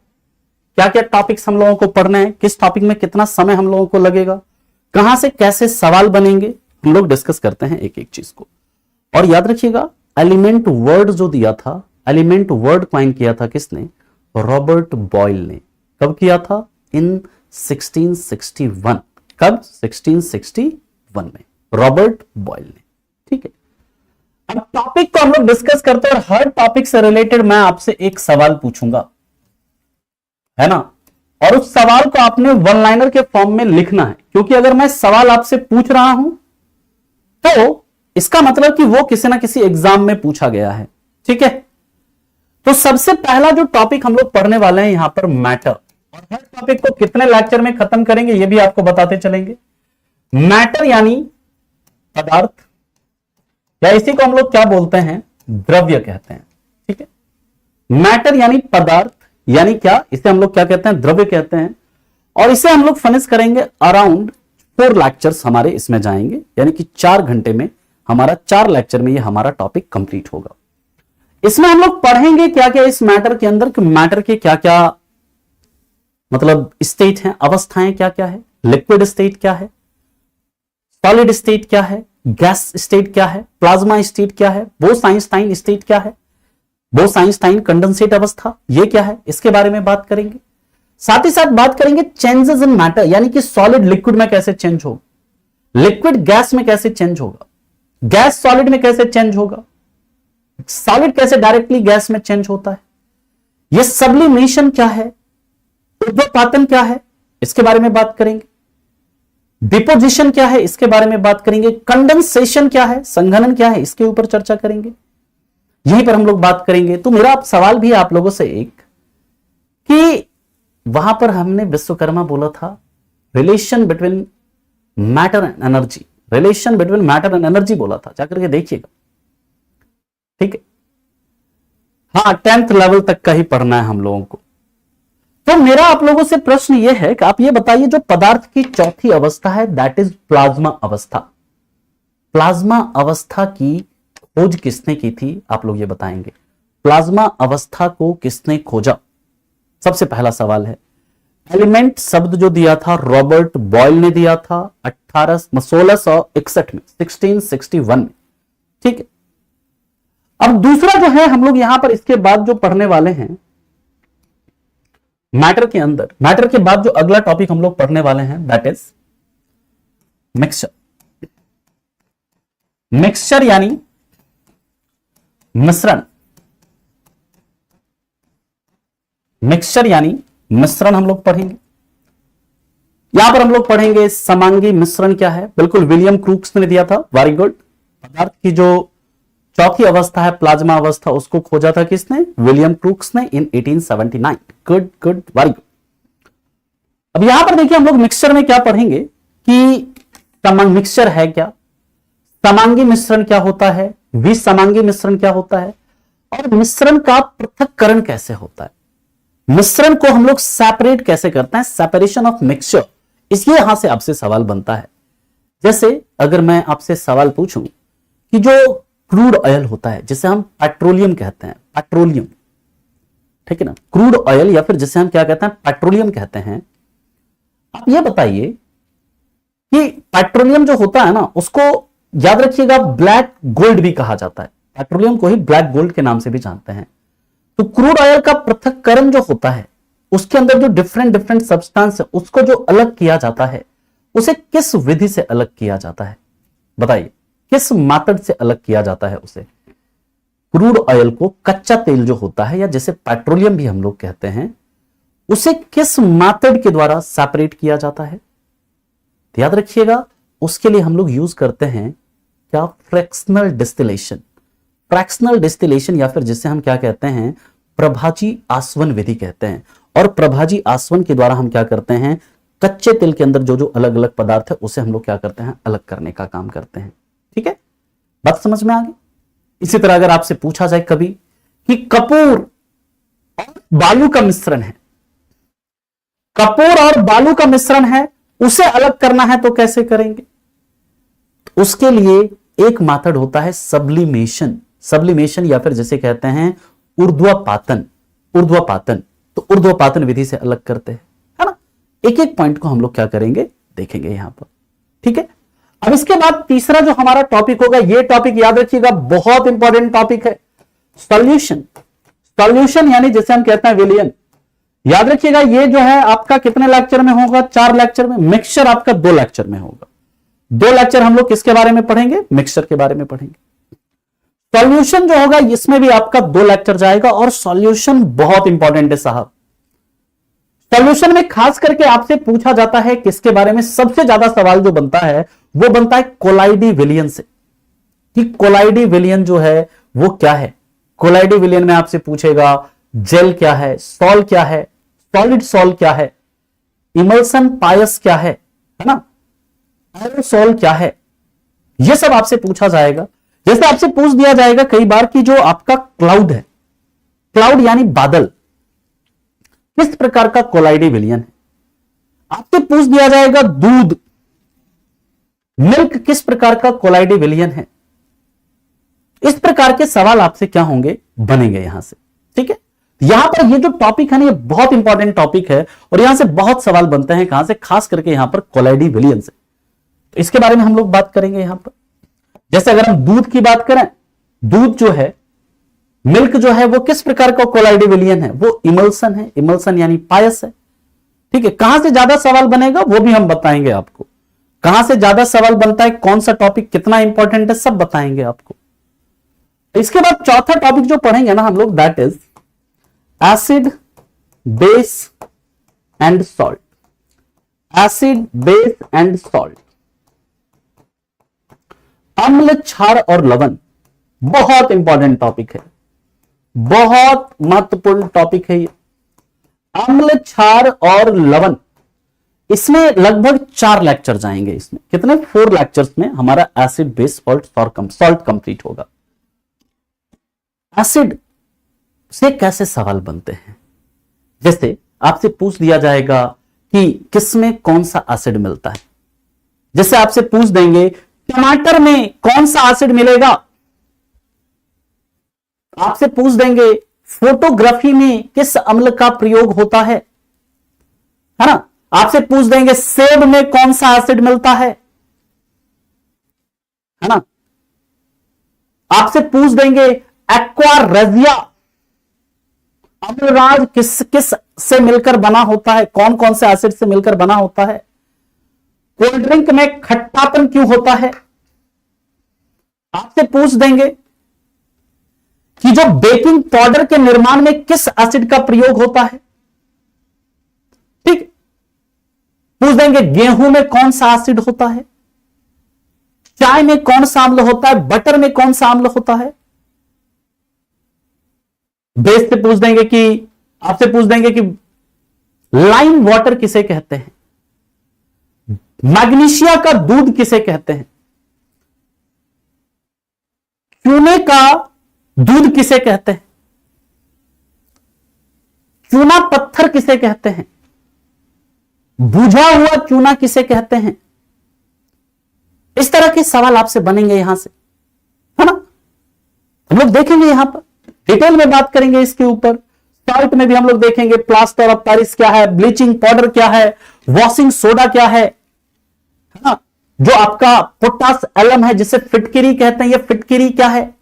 क्या क्या टॉपिक्स हम लोगों को पढ़ने हैं, किस टॉपिक में कितना समय हम लोगों को लगेगा, कहां से कैसे सवाल बनेंगे, हम लोग डिस्कस करते हैं एक एक चीज को। और याद रखिएगा, एलिमेंट वर्ड जो दिया था, एलिमेंट वर्ड क्वाइन किया था किसने, रॉबर्ट बॉयल ने। कब किया था, इन 1661। कब, 1661 में रॉबर्ट बॉयल ने। ठीक है, अब टॉपिक को हम लोग डिस्कस करते हैं और हर टॉपिक से रिलेटेड मैं आपसे एक सवाल पूछूंगा, है ना, और उस सवाल को आपने वन लाइनर के फॉर्म में लिखना है, क्योंकि अगर मैं सवाल आपसे पूछ रहा हूं तो इसका मतलब कि वो किसी ना किसी एग्जाम में पूछा गया है। ठीक है, तो सबसे पहला जो टॉपिक हम लोग पढ़ने वाले हैं यहां पर मैटर, और हर टॉपिक को कितने लेक्चर में खत्म करेंगे ये भी आपको बताते चलेंगे। मैटर यानी पदार्थ, या इसी को हम लोग क्या बोलते हैं, द्रव्य कहते हैं। ठीक है, मैटर यानी पदार्थ, यानी क्या, इसे हम लोग क्या कहते हैं, द्रव्य कहते हैं। और इसे हम लोग फिनिश करेंगे अराउंड 4 लेक्चर्स हमारे इसमें जाएंगे, यानी कि 4 घंटे में हमारा 4 लेक्चर में ये हमारा टॉपिक कंप्लीट होगा। इसमें हम लोग पढ़ेंगे क्या क्या इस मैटर के अंदर, कि मैटर के क्या क्या मतलब स्टेट हैं, अवस्थाएं क्या क्या है, लिक्विड स्टेट क्या है, सॉलिड स्टेट क्या है, गैस स्टेट क्या है, प्लाज्मा स्टेट क्या है, बोस-आइंस्टाइन स्टेट क्या है, बोस-आइंस्टाइन कंडेंसेट अवस्था ये क्या है, इसके बारे में बात करेंगे। साथ ही साथ बात करेंगे चेंजेस इन मैटर, यानी कि सॉलिड लिक्विड में कैसे चेंज होगा, लिक्विड गैस में कैसे चेंज होगा, गैस सॉलिड में कैसे चेंज होगा, सॉलिड कैसे डायरेक्टली गैस में चेंज होता है, यह सब्लिमेशन क्या है, ऊर्ध्वपातन क्या है, इसके बारे में बात करेंगे। डिपोजिशन क्या है, इसके बारे में बात करेंगे। कंडेंसेशन क्या है, संघनन क्या है, इसके ऊपर चर्चा करेंगे, यहीं पर हम लोग बात करेंगे। तो मेरा सवाल भी है आप लोगों से एक, कि वहां पर हमने विश्वकर्मा बोला था relation between matter and energy, relation between matter and energy बोला था, जाकर के देखिएगा। ठीक है, हाँ 10th लेवल तक का ही पढ़ना है हम लोगों को। तो मेरा आप लोगों से प्रश्न यह है कि आप ये बताइए, जो पदार्थ की चौथी अवस्था है दैट इज प्लाज्मा अवस्था, प्लाज्मा अवस्था की खोज किसने की थी, आप लोग ये बताएंगे। प्लाज्मा अवस्था को किसने खोजा, सबसे पहला सवाल है। एलिमेंट शब्द जो दिया था रॉबर्ट बॉयल ने दिया था 1661 में, 1661 में। ठीक है, अब दूसरा जो है हम लोग यहां पर इसके बाद जो पढ़ने वाले हैं मैटर के अंदर, मैटर के बाद जो अगला टॉपिक हम लोग पढ़ने वाले हैं दैट इज मिक्सचर। मिक्सचर यानी मिश्रण, मिक्सचर यानी मिश्रण हम लोग पढ़ेंगे। यहां पर हम लोग पढ़ेंगे समांगी मिश्रण क्या है, बिल्कुल विलियम क्रूक्स ने दिया था, वेरी गुड। पदार्थ की जो चौथी अवस्था है प्लाज्मा अवस्था, उसको खोजा था किसने, विलियम क्रूक्स ने इन 1879। Good good, very good. अब यहां पर देखिए हम लोग मिक्सचर में क्या पढ़ेंगे कि मिक्सचर है क्या, समांगी मिश्रण क्या होता है, विसमांगी मिश्रण क्या होता है, और मिश्रण का पृथक्करण कैसे होता है, मिश्रण को हम लोग सेपरेट कैसे करते हैं, सेपरेशन ऑफ मिक्सचर। इसलिए यहां से आपसे सवाल बनता है, जैसे अगर मैं आपसे सवाल पूछूं कि जो क्रूड ऑयल होता है जिसे हम पेट्रोलियम कहते हैं, पेट्रोलियम, ठीक है ना, क्रूड ऑयल या फिर जिसे हम क्या कहते हैं, पेट्रोलियम कहते हैं। आप ये बताइए कि पेट्रोलियम जो होता है ना, उसको याद रखिएगा ब्लैक गोल्ड भी कहा जाता है, पेट्रोलियम को ही ब्लैक गोल्ड के नाम से भी जानते हैं। तो क्रूड ऑयल का पृथक्करण जो होता है, उसके अंदर जो डिफरेंट डिफरेंट सब्सटेंस है उसको जो अलग किया जाता है, उसे किस विधि से अलग किया जाता है, बताइए किस मेथड से अलग किया जाता है उसे। क्रूड ऑयल को, कच्चा तेल जो होता है या जिसे पेट्रोलियम भी हम लोग कहते हैं, उसे किस मेथड के द्वारा सेपरेट किया जाता है, तो याद रखिएगा उसके लिए हम लोग यूज करते हैं क्या, फ्रैक्शनल डिस्टिलेशन। फ्रैक्शनल डिस्टिलेशन या फिर जिसे हम क्या कहते हैं, प्रभाजी आसवन विधि कहते हैं। और प्रभाजी आसवन के द्वारा हम क्या करते हैं, कच्चे तेल के अंदर जो जो अलग अलग पदार्थ है उसे हम लोग क्या करते हैं, अलग करने का काम करते हैं। ठीक है, बात समझ में आ गई। इसी तरह अगर आपसे पूछा जाए कभी कि कपूर और बालू का मिश्रण है, कपूर और बालू का मिश्रण है, उसे अलग करना है तो कैसे करेंगे, उसके लिए एक मेथड होता है सब्लिमेशन, सब्लिमेशन या फिर जिसे कहते हैं ऊर्ध्वपातन, ऊर्ध्वपातन। तो ऊर्ध्वपातन विधि से अलग करते हैं, है ना। एक एक पॉइंट को हम लोग क्या करेंगे, देखेंगे यहां पर, ठीक है। अब इसके बाद तीसरा जो हमारा टॉपिक होगा, ये टॉपिक याद रखिएगा, बहुत इंपॉर्टेंट टॉपिक है, सॉल्यूशन। सॉल्यूशन यानी जिसे हम कहते हैं विलयन। याद रखिएगा ये जो है आपका कितने लेक्चर में होगा, 4 लेक्चर में। मिक्सचर आपका 2 लेक्चर में होगा। 2 लेक्चर हम लोग किसके बारे में पढ़ेंगे, मिक्सचर के बारे में पढ़ेंगे। सॉल्यूशन जो होगा इसमें भी आपका 2 लेक्चर जाएगा, और सॉल्यूशन बहुत इंपॉर्टेंट है साहब। सॉल्यूशन में खास करके आपसे पूछा जाता है किसके बारे में, सबसे ज्यादा सवाल जो बनता है वो बनता है कोलाइडी विलयन से, कि कोलाइडी विलयन जो है वो क्या है। कोलाइडी विलयन में आपसे पूछेगा जेल क्या है, सॉल क्या है, सॉलिड सॉल क्या है, इमल्सन पायस क्या है ना, एरोसॉल क्या है, यह सब आपसे पूछा जाएगा। जैसे आपसे पूछ दिया जाएगा कई बार कि जो आपका क्लाउड है, क्लाउड यानी बादल, किस प्रकार का कोलाइडी विलयन है। आपसे पूछ दिया जाएगा दूध, मिल्क किस प्रकार का कोलाइडी विलयन है। इस प्रकार के सवाल आपसे क्या होंगे, बनेंगे यहां से, ठीक है। यहां पर ये जो टॉपिक है ना, ये बहुत इंपॉर्टेंट टॉपिक है, और यहां से बहुत सवाल बनते हैं, कहां से, खास करके यहां पर कोलाइडी विलयन से। तो इसके बारे में हम लोग बात करेंगे यहां पर। जैसे अगर हम दूध की बात करें, दूध जो है, मिल्क जो है, वो किस प्रकार का कोलाइडी विलयन है, वो इमल्सन है, इमल्सन यानी पायस है, ठीक है। कहां से ज्यादा सवाल बनेगा वो भी हम बताएंगे आपको, कहां से ज्यादा सवाल बनता है, कौन सा टॉपिक कितना इंपॉर्टेंट है, सब बताएंगे आपको। इसके बाद चौथा टॉपिक जो पढ़ेंगे ना हम लोग, that is acid, base and salt. Acid, base and salt, अम्ल, क्षार और लवण, बहुत इंपॉर्टेंट टॉपिक है, बहुत महत्वपूर्ण टॉपिक है ये। अम्ल, क्षार और लवण, इसमें लगभग 4 लेक्चर जाएंगे। इसमें कितने, 4 लेक्चर्स में हमारा एसिड, बेस, सॉल्ट कंप्लीट होगा। एसिड से कैसे सवाल बनते हैं, जैसे आपसे पूछ दिया जाएगा कि किसमें कौन सा एसिड मिलता है। जैसे आपसे पूछ देंगे टमाटर में कौन सा एसिड मिलेगा, आपसे पूछ देंगे फोटोग्राफी में किस अम्ल का प्रयोग होता है ना। आपसे पूछ देंगे सेब में कौन सा एसिड मिलता है ना। आपसे पूछ देंगे एक्वा रेजिया, अम्लराज किस किस से मिलकर बना होता है, कौन कौन से एसिड से मिलकर बना होता है। कोल्ड ड्रिंक में खट्टापन क्यों होता है। आपसे पूछ देंगे कि जो बेकिंग पाउडर के निर्माण में किस एसिड का प्रयोग होता है, ठीक। पूछ देंगे गेहूं में कौन सा एसिड होता है, चाय में कौन सा अम्ल होता है, बटर में कौन सा अम्ल होता है। बेस से पूछ देंगे कि, आपसे पूछ देंगे कि लाइम वाटर किसे कहते हैं, मैग्नीशिया का दूध किसे कहते हैं, चूने का दूध किसे कहते हैं, चूना पत्थर किसे कहते हैं, बुझा हुआ चूना किसे कहते हैं। इस तरह के सवाल आपसे बनेंगे यहां से, है ना। हम लोग देखेंगे यहां पर, डिटेल में बात करेंगे इसके ऊपर। सॉल्ट में भी हम लोग देखेंगे प्लास्टर ऑफ पेरिस क्या है, ब्लीचिंग पाउडर क्या है, वॉशिंग सोडा क्या है ना। जो आपका पोटास एलम है जिसे फिटकिरी कहते हैं, ये फिटकिरी क्या है।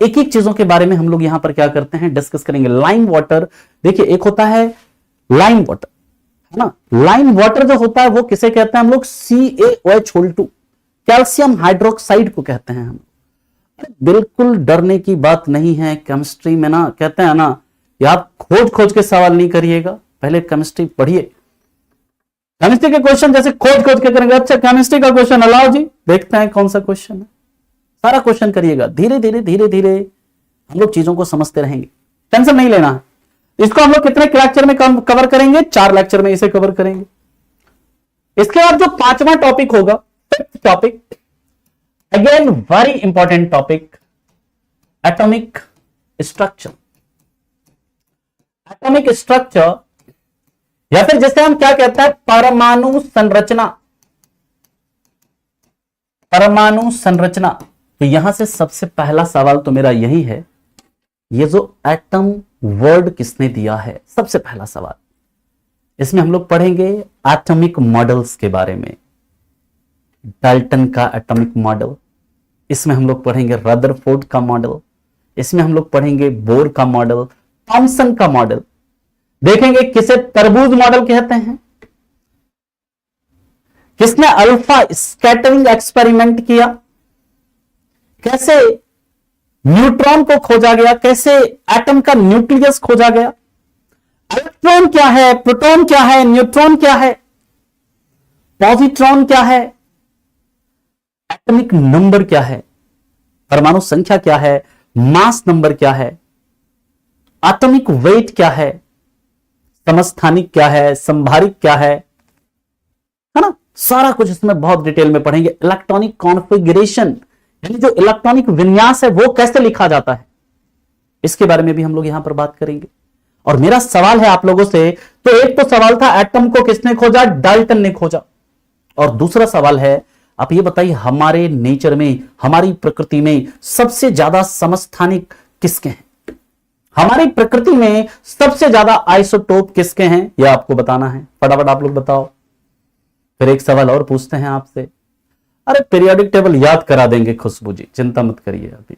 एक एक चीजों के बारे में हम लोग यहां पर क्या करते हैं, डिस्कस करेंगे। लाइम वाटर, देखिए एक होता है लाइम वाटर, है ना। लाइम वाटर जो होता है वो किसे कहते हैं हम लोग, CaOH2, कैल्शियम हाइड्रोक्साइड को कहते हैं हम। बिल्कुल डरने की बात नहीं है। केमिस्ट्री में ना कहते हैं ना कि आप खोज खोज के सवाल नहीं करिएगा, पहले केमिस्ट्री पढ़िए। केमिस्ट्री के क्वेश्चन जैसे खोज खोज के करेंगे, अच्छा केमिस्ट्री का क्वेश्चन अलाओ जी, देखते हैं कौन सा क्वेश्चन है, सारा क्वेश्चन करिएगा। धीरे धीरे धीरे धीरे हम लोग चीजों को समझते रहेंगे, टेंशन नहीं लेना है। इसको हम लोग कितने लेक्चर में कवर करेंगे, 4 लेक्चर में इसे कवर करेंगे। इसके बाद जो 5वां टॉपिक होगा, 5th topic, again very important topic, atomic structure. Atomic structure या फिर जैसे हम क्या कहते हैं, परमाणु संरचना। परमाणु संरचना। तो यहां से सबसे पहला सवाल तो मेरा यही है, ये जो एटम वर्ड किसने दिया है, सबसे पहला सवाल। इसमें हम लोग पढ़ेंगे एटॉमिक मॉडल्स के बारे में, डाल्टन का एटॉमिक मॉडल, इसमें हम लोग पढ़ेंगे रदरफोर्ड का मॉडल, इसमें हम लोग पढ़ेंगे बोर का मॉडल, थॉमसन का मॉडल, देखेंगे किसे तरबूज मॉडल कहते हैं, किसने अल्फा स्कैटरिंग एक्सपेरिमेंट किया, कैसे न्यूट्रॉन को खोजा गया, कैसे एटम का न्यूक्लियस खोजा गया, इलेक्ट्रॉन क्या है, प्रोटॉन क्या है, न्यूट्रॉन क्या है, पॉजिट्रॉन क्या है, एटॉमिक नंबर क्या है, परमाणु संख्या क्या है, मास नंबर क्या है, एटॉमिक वेट क्या है, समस्थानिक क्या है, संभारिक क्या है ना, सारा कुछ इसमें बहुत डिटेल में पढ़ेंगे। इलेक्ट्रॉनिक कॉन्फ़िगरेशन यानी जो इलेक्ट्रॉनिक विन्यास है वो कैसे लिखा जाता है, इसके बारे में भी हम लोग यहां पर बात करेंगे। और मेरा सवाल है आप लोगों से, तो एक तो सवाल था एटम को किसने खोजा, डाल्टन ने खोजा, और दूसरा सवाल है आप ये बताइए हमारे नेचर में, हमारी प्रकृति में सबसे ज्यादा समस्थानिक किसके हैं, हमारी प्रकृति में सबसे ज्यादा आइसोटोप किसके हैं, यह आपको बताना है। फटाफट आप लोग बताओ। फिर एक सवाल और पूछते हैं आपसे, अरे पीरियोडिक टेबल याद करा देंगे खुशबू जी, चिंता मत करिए। अभी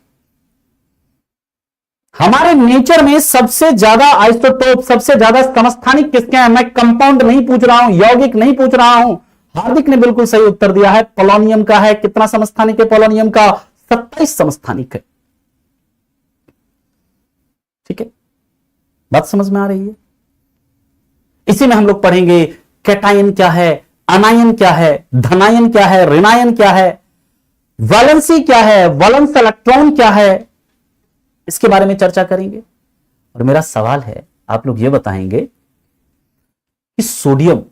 हमारे नेचर में सबसे ज्यादा आइसोटोप, सबसे ज्यादा समस्थानिक किसके हैं, मैं कंपाउंड नहीं पूछ रहा हूं, यौगिक नहीं पूछ रहा हूं। हार्दिक ने बिल्कुल सही उत्तर दिया है, पोलोनियम का है। कितना समस्थानिक है पोलोनियम का, 27 समस्थानिक है। ठीक है, बात समझ में आ रही है। इसी में हम लोग पढ़ेंगे कैटायन क्या है, अनायन क्या है, धनायन क्या है, ऋणायन क्या है, वैलेंसी क्या है, वैलेंस इलेक्ट्रॉन क्या है, इसके बारे में चर्चा करेंगे। और मेरा सवाल है, आप लोग ये बताएंगे कि सोडियम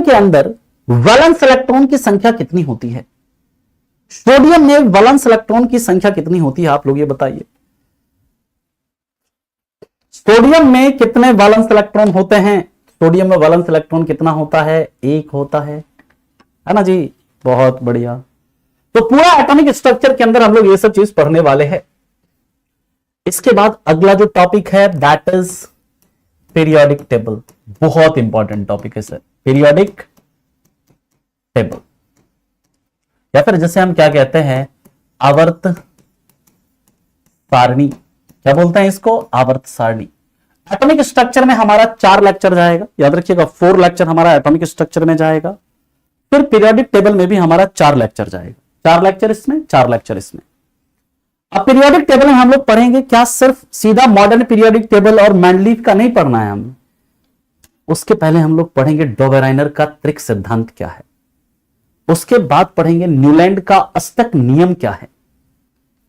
के अंदर वैलेंस इलेक्ट्रॉन की संख्या कितनी होती है, सोडियम में वैलेंस इलेक्ट्रॉन की संख्या कितनी होती है, आप लोग ये बताइए। सोडियम में कितने वैलेंस इलेक्ट्रॉन होते हैं, सोडियम में वैलेंस इलेक्ट्रॉन कितना होता है, 1 होता है ना जी, बहुत बढ़िया। तो पूरा एटॉमिक स्ट्रक्चर के अंदर हम लोग ये सब चीज पढ़ने वाले हैं। इसके बाद अगला जो टॉपिक है दैट इज पीरियोडिक टेबल, बहुत इंपॉर्टेंट टॉपिक है सर, पीरियोडिक टेबल, या फिर जैसे हम क्या कहते हैं आवर्त सारणी, क्या बोलते हैं इसको, आवर्त सारणी। एटॉमिक स्ट्रक्चर में हमारा 4 लेक्चर जाएगा, याद रखिएगा 4 लेक्चर हमारा एटॉमिक स्ट्रक्चर में जाएगा। फिर पीरियोडिक टेबल में भी हमारा 4 लेक्चर जाएगा, 4 लेक्चर इसमें, 4 लेक्चर इसमें। अब पीरियोडिक टेबल में हम लोग पढ़ेंगे क्या, सिर्फ सीधा मॉडर्न पीरियोडिक टेबल और मेंडलीव का नहीं पढ़ना है हमें, उसके पहले हम लोग पढ़ेंगे डोबेराइनर का त्रिक सिद्धांत क्या है, उसके बाद पढ़ेंगे न्यूलैंड का अष्टक नियम क्या है,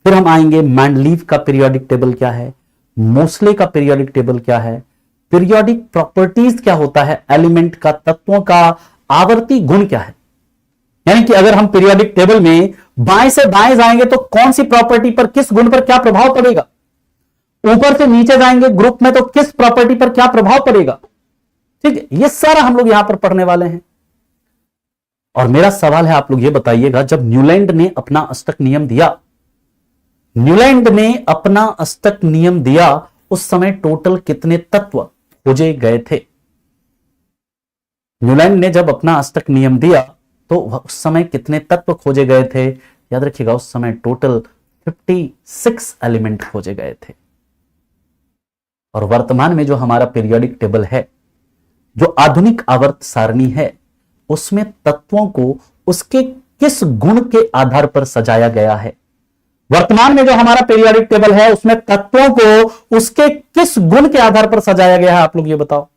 फिर हम आएंगे मेंडलीव का पीरियोडिक टेबल क्या है, मोस्ले का पीरियोडिक टेबल क्या है, पीरियोडिक प्रॉपर्टीज क्या होता है, एलिमेंट का, तत्वों का आवर्ती गुण क्या है। यानी कि अगर हम पीरियोडिक टेबल में बाएं से दाएं जाएंगे तो कौन सी प्रॉपर्टी पर, किस गुण पर क्या प्रभाव पड़ेगा, ऊपर से नीचे जाएंगे ग्रुप में तो किस प्रॉपर्टी पर क्या प्रभाव पड़ेगा। ठीक है, ये सारा हम लोग यहां पर पढ़ने वाले हैं। और मेरा सवाल है, आप लोग ये बताइएगा, जब न्यूलैंड ने अपना अष्टक नियम दिया, न्यूलैंड ने अपना अष्टक नियम दिया, उस समय टोटल कितने तत्व खोजे गए थे। न्यूलैंड ने जब अपना अष्टक नियम दिया तो उस समय कितने तत्व खोजे गए थे, याद रखिएगा उस समय टोटल 56 एलिमेंट खोजे गए थे। और वर्तमान में जो हमारा पीरियोडिक टेबल है, जो आधुनिक आवर्त सारणी है, उसमें तत्वों को उसके किस गुण के आधार पर सजाया गया है। वर्तमान में जो हमारा पीरियोडिक टेबल है उसमें तत्वों को उसके किस गुण के आधार पर सजाया गया है, आप लोग ये बताओ,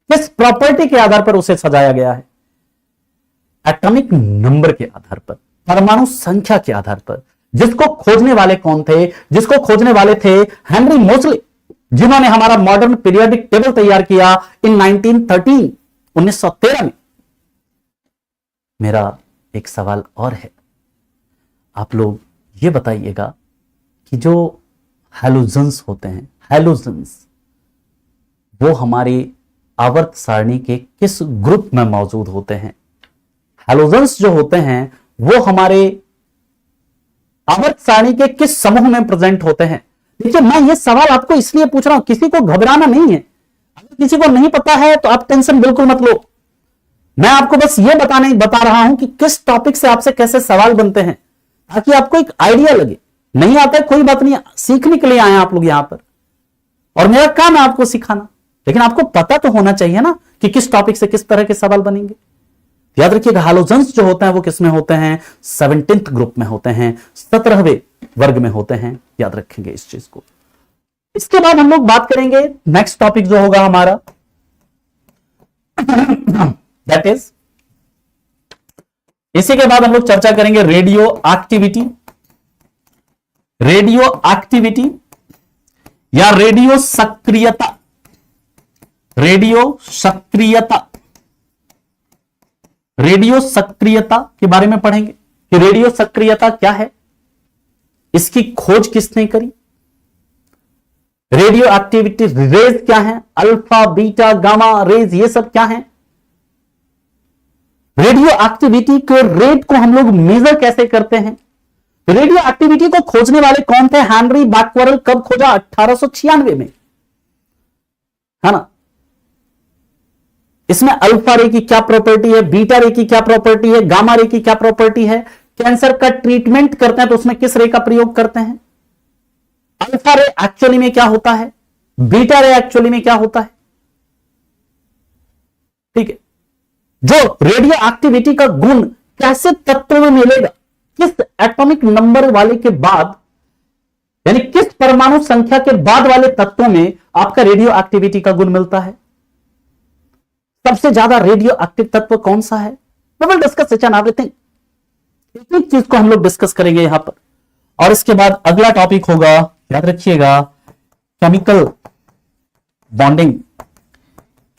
किस प्रॉपर्टी के आधार पर उसे सजाया गया है। एटॉमिक नंबर के आधार पर, परमाणु संख्या के आधार पर। जिसको खोजने वाले कौन थे, जिसको खोजने वाले थे हेनरी मोसले, जिन्होंने हमारा मॉडर्न पीरियोडिक टेबल तैयार किया इन 1913, 1913 में। मेरा एक सवाल और है, आप लोग ये बताइएगा कि जो हैलोजन्स होते हैं, हैलोजन्स वो हमारी आवर्त सारणी के किस ग्रुप में मौजूद होते हैं। हैलोजेंस जो होते हैं वो हमारे आवर्त सारणी के किस समूह में प्रेजेंट होते हैं? देखिए, मैं ये सवाल आपको इसलिए पूछ रहा हूं, किसी को घबराना नहीं है। अगर किसी को नहीं पता है तो आप टेंशन बिल्कुल मत लो। मैं आपको बस ये बता रहा हूं कि किस टॉपिक से आपसे कैसे सवाल बनते हैं, ताकि आपको एक आइडिया लगे। नहीं आता है कोई बात नहीं, सीखने के लिए आए आप लोग यहां पर, और मेरा काम है आपको सिखाना। लेकिन आपको पता तो होना चाहिए ना कि किस टॉपिक से किस तरह के सवाल बनेंगे। याद रखिएगा, हैलोजेंस जो होते हैं वो किसमें होते हैं? 17th ग्रुप में होते हैं, 17वें वर्ग में होते हैं। याद रखेंगे इस चीज को। इसके बाद हम लोग बात करेंगे नेक्स्ट टॉपिक जो होगा हमारा, दैट इज, इसी के बाद हम लोग चर्चा करेंगे रेडियो एक्टिविटी। रेडियो एक्टिविटी या रेडियो सक्रियता। रेडियो सक्रियता, रेडियो सक्रियता के बारे में पढ़ेंगे कि रेडियो सक्रियता क्या है, इसकी खोज किसने करी, रेडियो एक्टिविटी रेज क्या है, अल्फा बीटा गामा रेज ये सब क्या है, रेडियो एक्टिविटी के रेट को हम लोग मेजर कैसे करते हैं। रेडियो एक्टिविटी को खोजने वाले कौन थे? Henry Becquerel. कब खोजा? 1896 में, है ना। इसमें अल्फा रे की क्या प्रॉपर्टी है, बीटा रे की क्या प्रॉपर्टी है, गामा रे की क्या प्रॉपर्टी है, कैंसर का ट्रीटमेंट करते हैं तो उसमें किस रे का प्रयोग करते हैं, अल्फा रे एक्चुअली में क्या होता है, बीटा रे एक्चुअली में क्या होता है। ठीक है, जो रेडियो एक्टिविटी का गुण कैसे तत्वों में मिलेगा, किस एटॉमिक नंबर वाले के बाद, यानी किस परमाणु संख्या के बाद वाले तत्वों में आपका रेडियो एक्टिविटी का गुण मिलता है। सबसे ज्यादा रेडियो एक्टिव तत्व कौन सा है? We will discuss it and everything. इतनी चीज को हम लोग डिस्कस करेंगे यहां पर। और इसके बाद अगला टॉपिक होगा, याद रखिएगा, केमिकल बॉन्डिंग।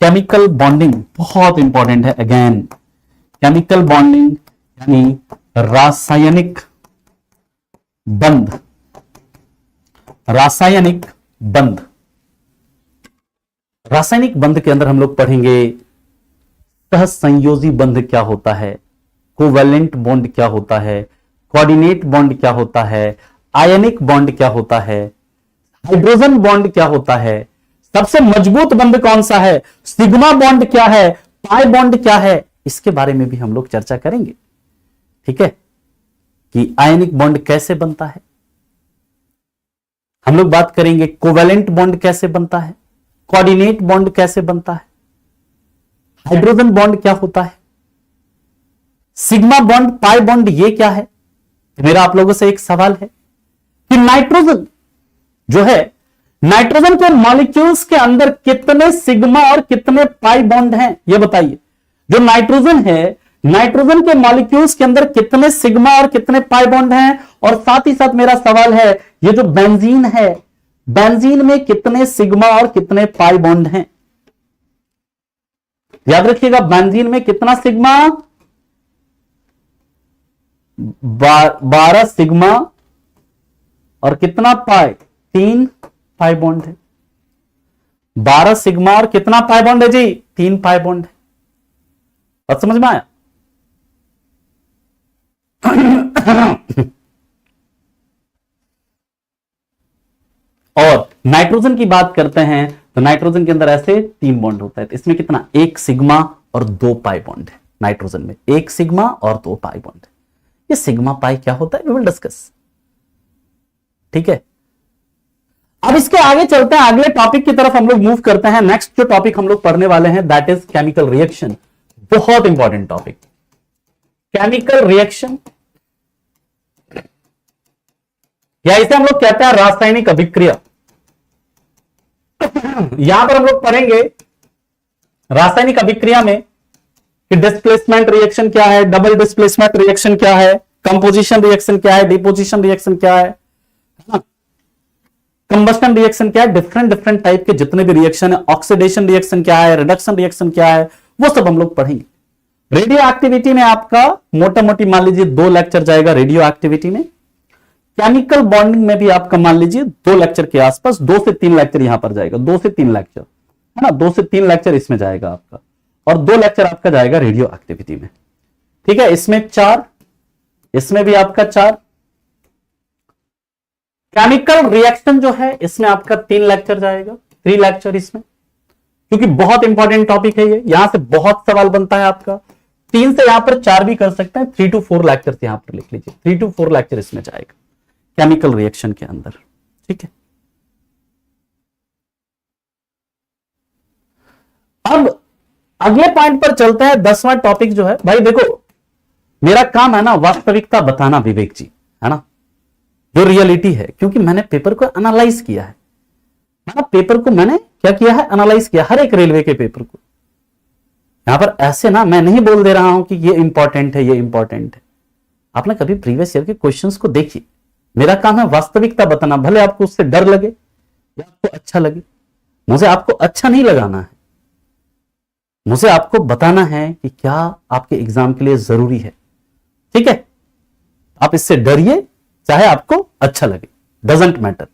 केमिकल बॉन्डिंग बहुत इंपॉर्टेंट है। अगेन, केमिकल बॉन्डिंग यानी रासायनिक बंध। रासायनिक बंध, रासायनिक बंध के अंदर हम लोग पढ़ेंगे सहसंयोजी बंध क्या होता है, कोवेलेंट बॉन्ड क्या होता है, कोऑर्डिनेट बॉन्ड क्या होता है, आयनिक बॉन्ड क्या होता है, हाइड्रोजन बॉन्ड क्या होता है, सबसे मजबूत बंध कौन सा है, सिग्मा बॉन्ड क्या है, पाई बॉन्ड क्या है, इसके बारे में भी हम लोग चर्चा करेंगे। ठीक है, कि आयनिक बॉन्ड कैसे बनता है। हम लोग बात करेंगे कोवेलेंट बॉन्ड कैसे बनता है, कोऑर्डिनेट बॉन्ड कैसे बनता है, हाइड्रोजन बॉन्ड क्या होता है, सिग्मा बॉन्ड, पाई बॉन्ड ये क्या है। मेरा आप लोगों से एक सवाल है कि नाइट्रोजन जो है, नाइट्रोजन के मॉलिक्यूल्स के अंदर कितने सिग्मा और कितने पाई बॉन्ड हैं, ये बताइए। जो नाइट्रोजन है, नाइट्रोजन के मॉलिक्यूल्स के अंदर कितने सिग्मा और कितने पाई बॉन्ड हैं। और साथ ही साथ मेरा सवाल है, ये जो बेंजीन है, बेंजीन में कितने सिग्मा और कितने पाई बॉन्ड हैं। याद रखिएगा, बेंजीन में कितना सिग्मा, 12 सिग्मा और कितना पाई, 3 पाई बॉन्ड है। 12 सिग्मा और कितना पाई बॉन्ड है जी, 3 पाई बॉन्ड है। बात समझ में आया? और नाइट्रोजन की बात करते हैं तो नाइट्रोजन के अंदर ऐसे 3 बॉन्ड होता है। तो इसमें कितना, 1 सिग्मा और 2 पाई बॉन्ड है। नाइट्रोजन में 1 सिग्मा और 2 पाई बॉन्ड है। ये सिग्मा पाई क्या होता है, वी विल डिस्कस। ठीक है, अब इसके आगे चलते हैं, अगले टॉपिक की तरफ हम लोग मूव करते हैं। नेक्स्ट जो टॉपिक हम लोग पढ़ने वाले हैं दैट इज केमिकल रिएक्शन। बहुत इंपॉर्टेंट टॉपिक, केमिकल रिएक्शन, या इसे हम लोग कहते हैं रासायनिक अभिक्रिया। यहां पर हम लोग पढ़ेंगे रासायनिक अभिक्रिया में कि डिस्प्लेसमेंट रिएक्शन क्या है, डबल डिस्प्लेसमेंट रिएक्शन क्या है, कंपोजिशन रिएक्शन क्या है, डिपोजिशन रिएक्शन क्या है, कंबस्टन रिएक्शन क्या है, डिफरेंट टाइप के जितने भी रिएक्शन है, ऑक्सीडेशन रिएक्शन क्या है, रिडक्शन रिएक्शन क्या है, वो सब हम लोग पढ़ेंगे। रेडियो एक्टिविटी में आपका मोटा मोटी मान लीजिए 2 लेक्चर जाएगा रेडियो एक्टिविटी में। केमिकल बॉन्डिंग में भी आपका मान लीजिए 2 लेक्चर के आसपास, 2 से 3 लेक्चर यहां पर जाएगा, 2 से 3 लेक्चर, है ना, 2 से 3 लेक्चर इसमें जाएगा आपका, और 2 लेक्चर आपका जाएगा रेडियो एक्टिविटी में। ठीक है, इसमें 4, इसमें भी आपका 4। केमिकल रिएक्शन जो है इसमें आपका 3 लेक्चर जाएगा, 3 लेक्चर इसमें, क्योंकि बहुत इंपॉर्टेंट टॉपिक है ये, यहां से बहुत सवाल बनता है आपका। 3 से यहां पर 4 भी कर सकते हैं, 3 to 4 लेक्चर यहां पर लिख लीजिए, 3 to 4 लेक्चर इसमें जाएगा केमिकल रिएक्शन के अंदर। ठीक है, अब अगले पॉइंट पर चलते हैं। 10वां टॉपिक जो है, भाई देखो मेरा काम है ना वास्तविकता बताना विवेक जी, है ना, जो रियलिटी है, क्योंकि मैंने पेपर को एनालाइज किया है ना, पेपर को मैंने क्या किया है, एनालाइज किया, हर एक रेलवे के पेपर को। यहां पर ऐसे ना मैं नहीं बोल दे रहा हूं कि ये इंपॉर्टेंट है, ये इंपॉर्टेंट है। आपने कभी प्रीवियस ईयर के क्वेश्चंस को देखिए, मेरा काम है वास्तविकता बताना, भले आपको उससे डर लगे या आपको अच्छा लगे। मुझे आपको अच्छा नहीं लगाना है, मुझे आपको बताना है कि क्या आपके एग्जाम के लिए जरूरी है। ठीक है, आप इससे डरिए चाहे आपको अच्छा लगे, डजंट मैटर।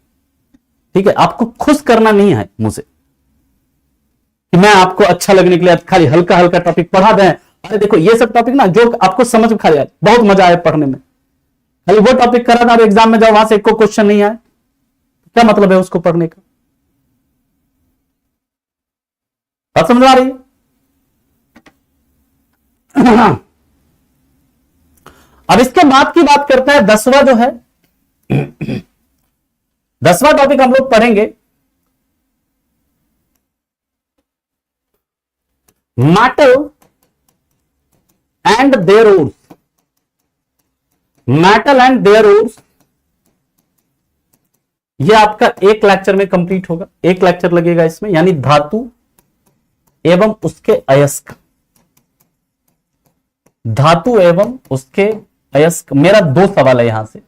ठीक है, आपको खुश करना नहीं है मुझे कि मैं आपको अच्छा लगने के लिए खाली हल्का हल्का टॉपिक पढ़ा दें। अरे देखो ये सब टॉपिक ना जो आपको समझ में खाली आए, बहुत मजा आए पढ़ने में, खाली वो टॉपिक करा था, एग्जाम में जाओ वहां से एक को क्वेश्चन नहीं आए, क्या मतलब है उसको पढ़ने का? बात समझ आ रही है? अब इसके बाद की बात करते हैं, 10वां जो है 10वां टॉपिक हम लोग पढ़ेंगे metal and their ores. Metal and their ores ये आपका एक लेक्चर में कंप्लीट होगा, एक लेक्चर लगेगा इसमें, यानी धातु एवं उसके अयस्क, धातु एवं उसके अयस्क। मेरा 2 सवाल है यहां से।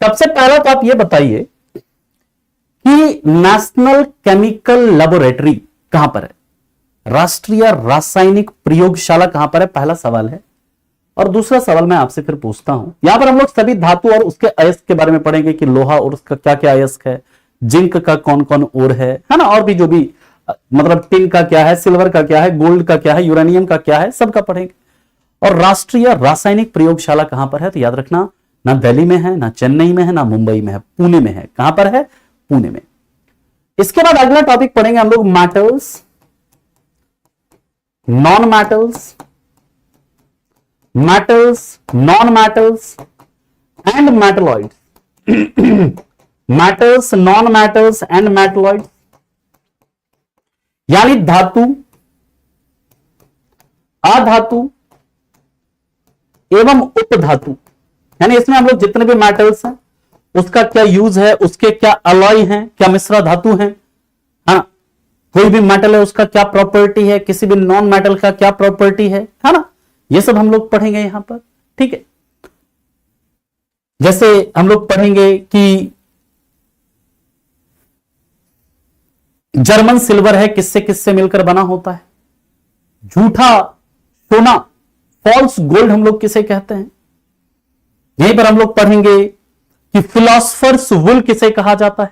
सबसे पहला तो आप ये बताइए कि नेशनल केमिकल लेबोरेटरी कहां पर है, राष्ट्रीय रासायनिक प्रयोगशाला कहां पर है, पहला सवाल है। और दूसरा सवाल मैं आपसे फिर पूछता हूं, यहां पर हम लोग सभी धातु और उसके अयस्क के बारे में पढ़ेंगे कि लोहा और उसका क्या क्या अयस्क है, जिंक का कौन कौन और है ना, और भी जो भी मतलब टिन का क्या है, सिल्वर का क्या है, गोल्ड का क्या है, यूरेनियम का क्या है, सबका पढ़ेंगे। और राष्ट्रीय रासायनिक प्रयोगशाला कहां पर है, तो याद रखना ना दिल्ली में है, ना चेन्नई में है, ना मुंबई में है, पुणे में है। कहां पर है? पुणे में। इसके बाद अगला टॉपिक पढ़ेंगे हम लोग metals, non metals, metals, non metals and metalloids. Metals, non metals and metalloids, यानी धातु, अधातु एवं उपधातु, यानी इसमें हम लोग जितने भी मेटल्स हैं उसका क्या यूज है, उसके क्या अलॉय हैं, क्या मिश्रा धातु हैं, हाँ, कोई भी मेटल है उसका क्या प्रॉपर्टी है, किसी भी नॉन मेटल का क्या प्रॉपर्टी है ना, ये सब हम लोग पढ़ेंगे यहां पर। ठीक है, जैसे हम लोग पढ़ेंगे कि जर्मन सिल्वर है किससे किससे मिलकर बना होता है, झूठा सोना, फॉल्स गोल्ड हम लोग किसे कहते हैं। यहीं पर हम लोग पढ़ेंगे कि फिलोसफर्स वुल किसे कहा जाता है,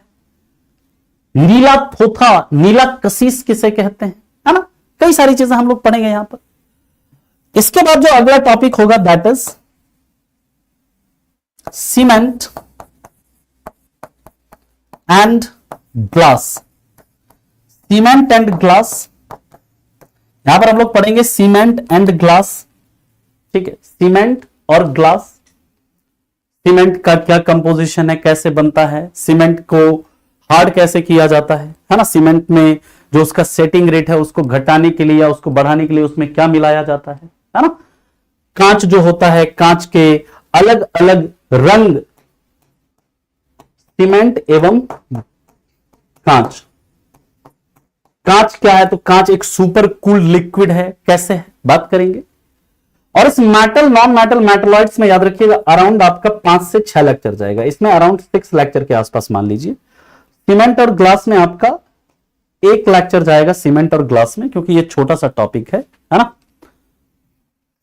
नीला थोथा, नीला कशीस किसे कहते हैं, है ना, कई सारी चीजें हम लोग पढ़ेंगे यहां पर। इसके बाद जो अगला टॉपिक होगा that is cement and glass. Cement and glass, यहां पर हम लोग पढ़ेंगे सीमेंट एंड ग्लास। ठीक है, सीमेंट और ग्लास, सीमेंट का क्या कंपोजिशन है, कैसे बनता है, सीमेंट को हार्ड कैसे किया जाता है ना, सीमेंट में जो उसका सेटिंग रेट है उसको घटाने के लिए या उसको बढ़ाने के लिए उसमें क्या मिलाया जाता है ना। कांच जो होता है, कांच के अलग अलग रंग, सीमेंट एवं कांच। कांच क्या है, तो कांच एक सुपर कूल लिक्विड है, कैसे है बात करेंगे। और इस मेटल, नॉन मेटल, मेटलॉइड्स में याद रखिएगा अराउंड आपका 5 से 6 लेक्चर जाएगा, इसमें अराउंड 6 लेक्चर के आसपास मान लीजिए। सीमेंट और ग्लास में आपका 1 लेक्चर जाएगा सीमेंट और ग्लास में, क्योंकि ये छोटा सा टॉपिक है ना।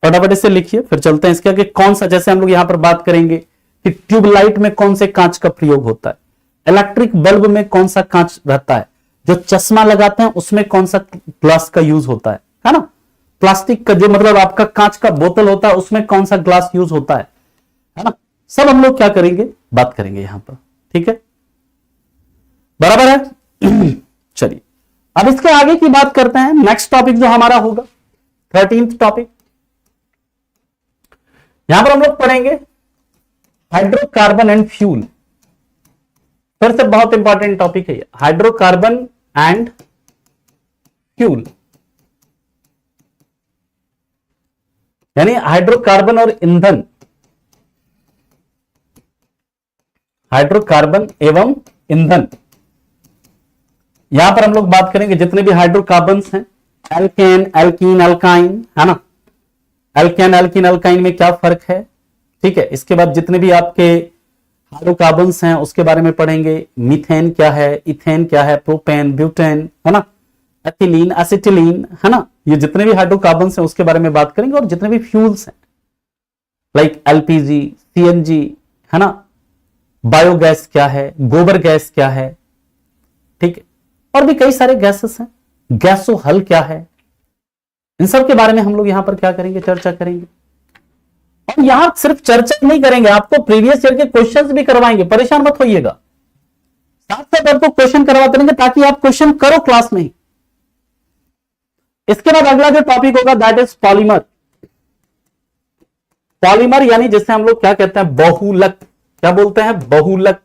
फटाफट इसे लिखिए, फिर चलते हैं इसके आगे। कौन सा, जैसे हम लोग यहां पर बात करेंगे कि ट्यूबलाइट में कौन से कांच का प्रयोग होता है, इलेक्ट्रिक बल्ब में कौन सा कांच रहता है, जो चश्मा लगाते हैं उसमें कौन सा ग्लास का यूज होता है ना। प्लास्टिक का जो मतलब आपका कांच का बोतल होता है उसमें कौन सा ग्लास यूज होता है ना, सब हम लोग क्या करेंगे, बात करेंगे यहां पर। ठीक है, बराबर है। चलिए अब इसके आगे की बात करते हैं। नेक्स्ट टॉपिक जो हमारा होगा 13th टॉपिक, यहां पर हम लोग पढ़ेंगे हाइड्रोकार्बन एंड फ्यूल। फिर से बहुत इंपॉर्टेंट टॉपिक है हाइड्रोकार्बन एंड फ्यूल, यानी हाइड्रोकार्बन और ईंधन, हाइड्रोकार्बन एवं ईंधन। यहां पर हम लोग बात करेंगे जितने भी हाइड्रोकार्बन्स हैं, एल्केन, एल्कीन, एल्काइन, है ना, एल्केन, एल्कीन, एल्काइन में क्या फर्क है। ठीक है, इसके बाद जितने भी आपके हाइड्रोकार्बन्स हैं उसके बारे में पढ़ेंगे। मीथेन क्या है, इथेन क्या है, प्रोपेन, ब्यूटेन, है ना, एथिलीन, एसिटिलीन, है ना, ये जितने भी हाइड्रोकार्बन्स हैं उसके बारे में बात करेंगे। और जितने भी फ्यूल्स हैं लाइक एलपीजी, सीएनजी, है ना, बायोगैस क्या है, गोबर गैस क्या है, ठीक है, और भी कई सारे गैसेस हैं, गैसो हल क्या है, इन सब के बारे में हम लोग यहां पर क्या करेंगे, चर्चा करेंगे। और यहां सिर्फ चर्चा नहीं करेंगे, आपको प्रीवियस ईयर के क्वेश्चंस भी करवाएंगे, परेशान मत होइएगा, साथ साथ आपको क्वेश्चन करवाते रहेंगे ताकि आप क्वेश्चन करो क्लास में ही। इसके बाद अगला जो टॉपिक होगा दैट इज पॉलीमर। पॉलीमर यानी जिसे हम लोग क्या कहते हैं, बहुलक, क्या बोलते हैं, बहुलक।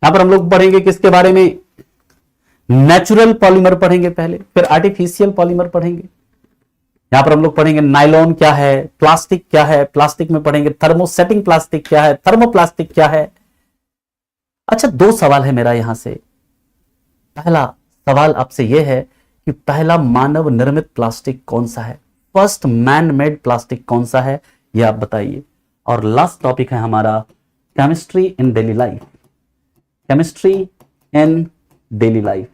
यहां पर हम लोग पढ़ेंगे किसके बारे में, नेचुरल पॉलीमर पढ़ेंगे पहले, फिर आर्टिफिशियल पॉलीमर पढ़ेंगे। यहां पर हम लोग पढ़ेंगे नाइलॉन क्या है, प्लास्टिक क्या है, प्लास्टिक में पढ़ेंगे थर्मोसेटिंग प्लास्टिक क्या है, थर्मोप्लास्टिक क्या है। अच्छा, दो सवाल है मेरा यहां से। पहला सवाल आपसे यह है कि पहला मानव निर्मित प्लास्टिक कौन सा है, फर्स्ट मैन मेड प्लास्टिक कौन सा है, यह आप बताइए। और लास्ट टॉपिक है हमारा chemistry in daily life. Chemistry in daily life,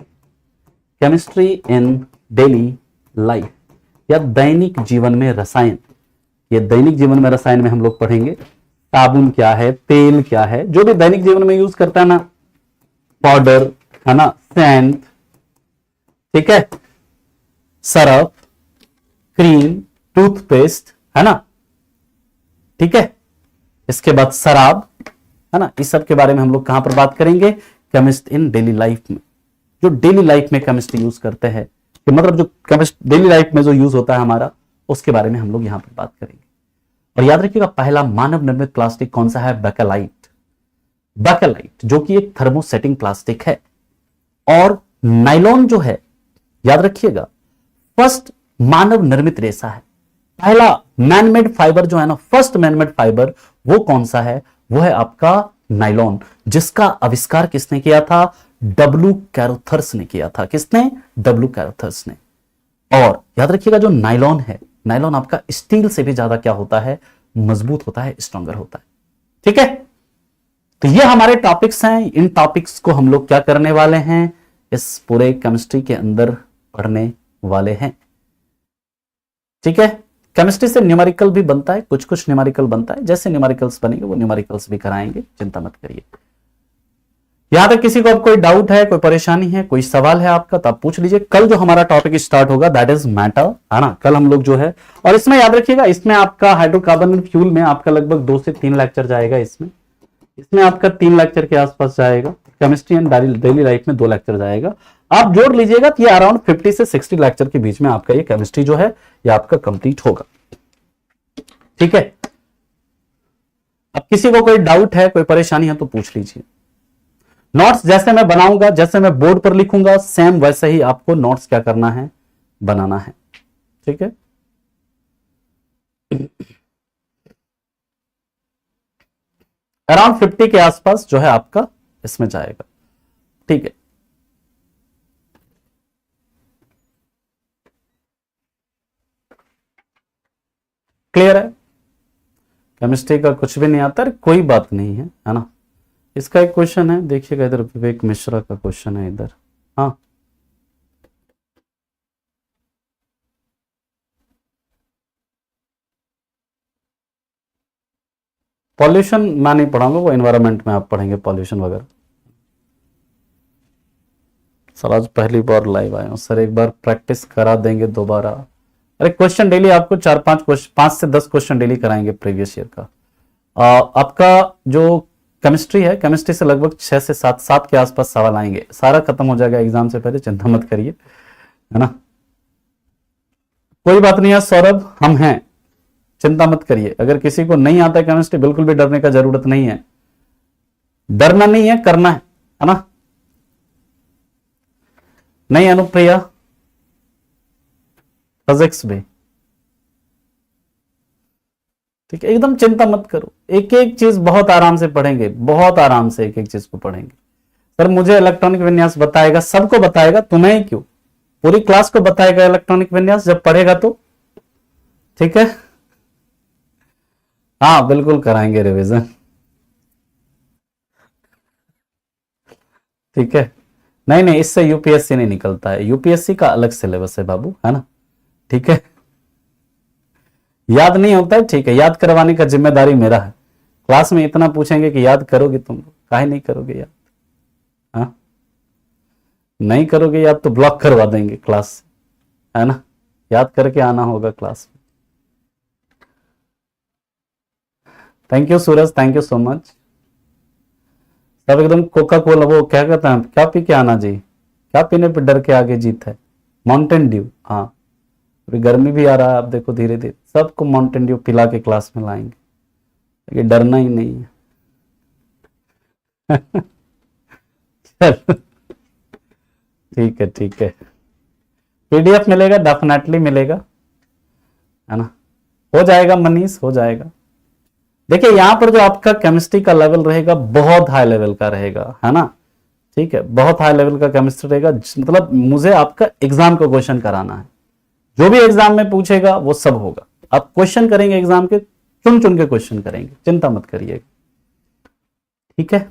chemistry in daily life या दैनिक जीवन में रसायन। ये दैनिक जीवन में रसायन में हम लोग पढ़ेंगे साबुन क्या है, तेल क्या है, जो भी दैनिक जीवन में यूज करता है ना, पाउडर, है ना, सेंट, ठीक है, सरफ, क्रीम, टूथपेस्ट, है ना, ठीक है, इसके बाद शराब, है ना, इस सब के बारे में हम लोग कहां पर बात करेंगे, केमिस्ट इन डेली लाइफ में। जो डेली लाइफ में केमिस्ट्री यूज करते हैं, कि मतलब जो केमिस्ट डेली लाइफ में जो यूज होता है हमारा, उसके बारे में हम लोग यहां पर बात करेंगे। और याद रखिएगा पहला मानव निर्मित प्लास्टिक कौन सा है, बेकेलाइट। बेकेलाइट जो कि एक थर्मोसेटिंग प्लास्टिक है। और नाइलॉन जो है, याद रखिएगा फर्स्ट मानव निर्मित रेशा है। पहला मैनमेड फाइबर जो है ना, फर्स्ट मैनमेड फाइबर, वो कौन सा है, वो है आपका नाइलॉन, जिसका आविष्कार किसने किया था, डब्ल्यू कैरोथर्स ने किया था। किसने, डब्ल्यू कैरोथर्स ने। और याद रखिएगा जो नाइलॉन है, नाइलॉन आपका स्टील से भी ज्यादा क्या होता है, मजबूत होता है, स्ट्रॉन्गर होता है। ठीक है, तो ये हमारे टॉपिक्स हैं। इन टॉपिक्स को हम लोग क्या करने वाले हैं, इस पूरे केमिस्ट्री के अंदर पढ़ने वाले हैं। ठीक है, केमिस्ट्री से न्यूमेरिकल भी बनता है, कुछ कुछ न्यूमेरिकल बनता है, जैसे न्यूमेरिकल्स बनेंगे वो न्यूमेरिकल्स भी कराएंगे, चिंता मत करिए। यहां तक किसी को अब कोई डाउट है, कोई परेशानी है, कोई सवाल है आपका, तो आप पूछ लीजिए। कल जो हमारा टॉपिक स्टार्ट होगा दैट इज मैटर, है ना, कल हम लोग जो है, और इसमें याद रखिएगा इसमें आपका हाइड्रोकार्बन फ्यूल में आपका लगभग 2 से 3 लेक्चर जाएगा। इसमें आपका 3 लेक्चर के आसपास जाएगा। केमिस्ट्री एंड डेली लाइफ में 2 लेक्चर जाएगा। आप जोड़ लीजिएगा तो ये अराउंड 50 से 60 लेक्चर के बीच में आपका ये केमिस्ट्री जो है ये आपका कंप्लीट होगा। ठीक है, अब किसी को कोई डाउट है, कोई परेशानी है तो पूछ लीजिए। नोट्स जैसे मैं बनाऊंगा, जैसे मैं बोर्ड पर लिखूंगा, सेम वैसे ही आपको नोट्स क्या करना है, बनाना है। ठीक है, अराउंड 50 के आसपास जो है आपका इसमें जाएगा। ठीक है, क्लियर है, केमिस्ट्री का कुछ भी नहीं आता, कोई बात नहीं है, है ना। इसका एक क्वेश्चन है, देखिएगा इधर, विवेक मिश्रा का क्वेश्चन है इधर। हाँ, पॉल्यूशन मैं नहीं पढ़ाऊंगा, वो एनवायरनमेंट में आप पढ़ेंगे पॉल्यूशन वगैरह। सर आज पहली बार लाइव आए हूं सर, एक बार प्रैक्टिस करा देंगे दोबारा, अरे क्वेश्चन डेली आपको 4-5 क्वेश्चन, 5 से 10 क्वेश्चन डेली कराएंगे प्रीवियस ईयर का। आपका जो केमिस्ट्री है, केमिस्ट्री से लगभग 6 से 7 के आसपास सवाल आएंगे, सारा खत्म हो जाएगा एग्जाम से पहले, चिंता मत करिए, है ना। कोई बात नहीं है सौरभ, हम हैं, चिंता मत करिए। अगर किसी को नहीं आता है केमिस्ट्री, बिल्कुल भी डरने का जरूरत नहीं है, डरना नहीं है, करना है ना। नहीं अनुप्रिया, फिजिक्स भी ठीक है, एकदम चिंता मत करो, एक एक चीज बहुत आराम से पढ़ेंगे, बहुत आराम से एक एक चीज को पढ़ेंगे। सर मुझे इलेक्ट्रॉनिक विन्यास बताएगा, सबको बताएगा, तुम्हें ही क्यों, पूरी क्लास को बताएगा इलेक्ट्रॉनिक विन्यास जब पढ़ेगा तो, ठीक है। हाँ बिल्कुल कराएंगे रिवीजन, ठीक है। नहीं नहीं, इससे यूपीएससी नहीं निकलता है, यूपीएससी का अलग सिलेबस है बाबू, है ना, ठीक है। याद नहीं होता है, ठीक है, याद करवाने का जिम्मेदारी मेरा है। क्लास में इतना पूछेंगे कि याद करोगे तुम, काहे नहीं करोगे याद, हाँ नहीं करोगे याद तो ब्लॉक करवा देंगे क्लास से, है ना, याद करके आना होगा क्लास में। Thank you Suraj, thank you so much. सब एकदम कोका कोला, वो क्या कहता है, क्या पी के आना जी, क्या पीने पे डर के आगे जीत है, माउंटेन ड्यू। हाँ अभी गर्मी भी आ रहा है, आप देखो धीरे धीरे सबको माउंटेन ड्यू पिला के क्लास में लाएंगे, ये डरना ही नहीं है। चलो ठीक है, ठीक है, पीडीएफ मिलेगा, डेफिनेटली मिलेगा, है ना, हो जाएगा मनीष, हो जाएगा। देखिए यहां पर जो आपका केमिस्ट्री का लेवल रहेगा बहुत हाई लेवल का रहेगा, है ना, ठीक है, बहुत हाई लेवल का केमिस्ट्री रहेगा। मतलब मुझे आपका एग्जाम को क्वेश्चन कराना है, जो भी एग्जाम में पूछेगा वो सब होगा, आप क्वेश्चन करेंगे एग्जाम के, चुन चुन के क्वेश्चन करेंगे, चिंता मत करिएगा, ठीक है।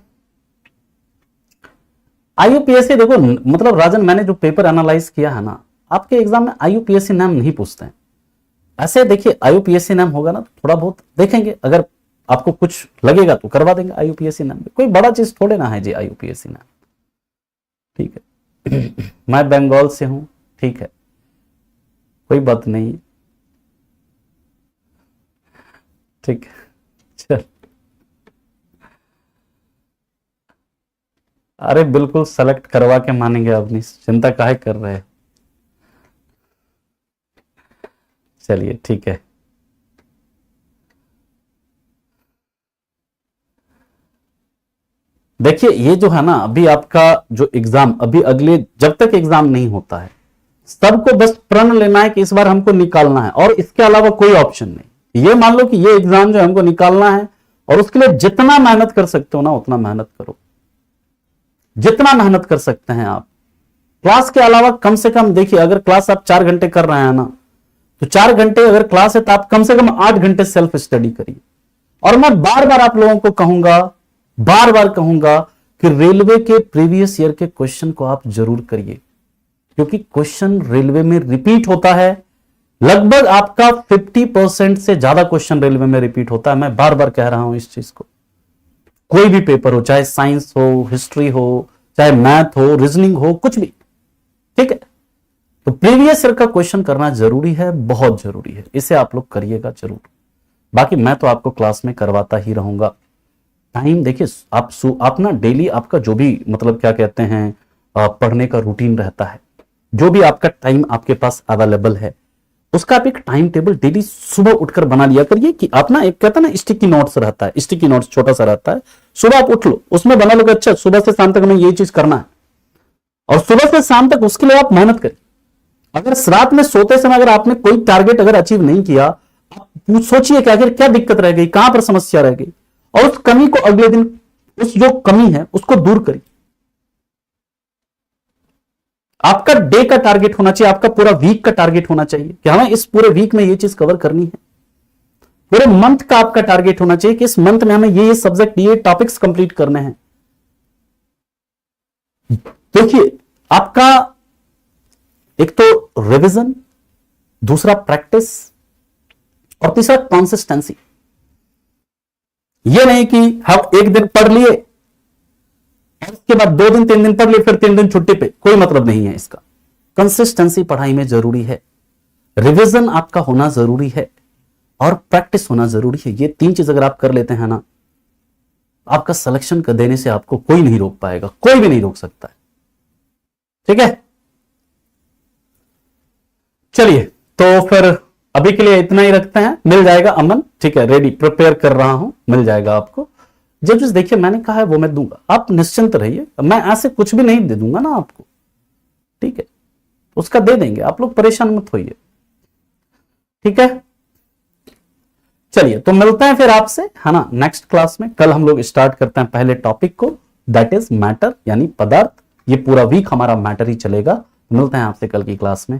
आईयूपीएससी देखो, मतलब राजन मैंने जो पेपर एनालाइज किया है ना, आपके एग्जाम में आईयूपीएससी नाम नहीं पूछते हैं ऐसे। देखिए आईयूपीएससी नाम होगा ना, थोड़ा बहुत देखेंगे, अगर आपको कुछ लगेगा तो करवा देंगे आईयूपीएससी नाम में, कोई बड़ा चीज थोड़े ना है जी आईयूपीएससी नाम, ठीक है। मैं बंगाल से हूं, ठीक है, कोई बात नहीं, ठीक है, चल अरे बिल्कुल सेलेक्ट करवा के मानेंगे, अपनी चिंता काहे कर रहे हैं। चलिए ठीक है, देखिए ये जो है ना, अभी आपका जो एग्जाम, अभी अगले जब तक एग्जाम नहीं होता है, सबको बस प्रण लेना है कि इस बार हमको निकालना है, और इसके अलावा कोई ऑप्शन नहीं। ये मान लो कि ये एग्जाम जो हमको निकालना है, और उसके लिए जितना मेहनत कर सकते हो ना उतना मेहनत करो, जितना मेहनत कर सकते हैं आप। क्लास के अलावा कम से कम देखिए, अगर क्लास आप 4 घंटे कर रहे हैं ना, तो 4 घंटे अगर क्लास है तो आप कम से कम 8 घंटे सेल्फ स्टडी करिए। और मैं बार बार आप लोगों को कहूंगा, बार बार कहूंगा कि रेलवे के प्रीवियस ईयर के क्वेश्चन को आप जरूर करिए, क्योंकि क्वेश्चन रेलवे में रिपीट होता है, लगभग आपका 50% से ज्यादा क्वेश्चन रेलवे में रिपीट होता है। मैं बार बार कह रहा हूं इस चीज को, कोई भी पेपर हो, चाहे साइंस हो, हिस्ट्री हो, चाहे मैथ हो, रीजनिंग हो, कुछ भी, ठीक है। तो प्रीवियस ईयर का क्वेश्चन करना जरूरी है, बहुत जरूरी है, इसे आप लोग करिएगा जरूर। बाकी मैं तो आपको क्लास में करवाता ही रहूंगा। टाइम देखिए, आप ना डेली आपका जो भी मतलब क्या कहते हैं पढ़ने का रूटीन रहता है, जो भी आपका टाइम आपके पास अवेलेबल है, उसका आप एक टाइम टेबल डेली सुबह उठकर बना लिया करिए। कि आप ना एक कहता है ना स्टिकी नोट्स रहता है, स्टिकी नोट्स छोटा सा रहता है, सुबह आप उठ लो, उसमें बना लो कि अच्छा सुबह से शाम तक हमें ये चीज करना है, और सुबह से शाम तक उसके लिए आप मेहनत करें। अगर रात में सोते समय अगर आपने कोई टारगेट अगर अचीव नहीं किया, आप सोचिए कि आखिर क्या दिक्कत रह गई, कहां पर समस्या रह गई, और उस कमी को अगले दिन, उस जो कमी है उसको दूर करिए। आपका डे का टारगेट होना चाहिए, आपका पूरा वीक का टारगेट होना चाहिए कि हमें इस पूरे वीक में ये चीज कवर करनी है। पूरे मंथ का आपका टारगेट होना चाहिए कि इस मंथ में हमें ये सब्जेक्ट, ये टॉपिक्स कंप्लीट करने हैं। देखिए आपका एक तो रिवीजन, दूसरा प्रैक्टिस, और तीसरा कंसिस्टेंसी। ये नहीं कि हम एक दिन पढ़ लिए और उसके बाद 2 दिन 3 दिन पढ़ लिए, फिर 3 दिन छुट्टी पे, कोई मतलब नहीं है इसका। कंसिस्टेंसी पढ़ाई में जरूरी है। रिवीजन आपका होना जरूरी है और प्रैक्टिस होना जरूरी है। ये 3 चीज अगर आप कर लेते हैं ना, आपका सिलेक्शन कर देने से आपको कोई नहीं रोक पाएगा, कोई भी नहीं रोक सकता है। ठीक है, चलिए तो फिर अभी के लिए इतना ही रखते हैं। मिल जाएगा अमन, ठीक है, रेडी प्रिपेयर कर रहा हूं, मिल जाएगा आपको। जब जिस देखिए मैंने कहा है वो मैं दूंगा, आप निश्चिंत रहिए, मैं ऐसे कुछ भी नहीं दे दूंगा ना आपको, ठीक है, उसका दे देंगे, आप लोग परेशान मत होइए, ठीक है। चलिए तो मिलते हैं फिर आपसे, है ना, नेक्स्ट क्लास में। कल हम लोग स्टार्ट करते हैं पहले टॉपिक को, दैट इज मैटर यानी पदार्थ। ये पूरा वीक हमारा मैटर ही चलेगा। मिलते हैं आपसे कल की क्लास में,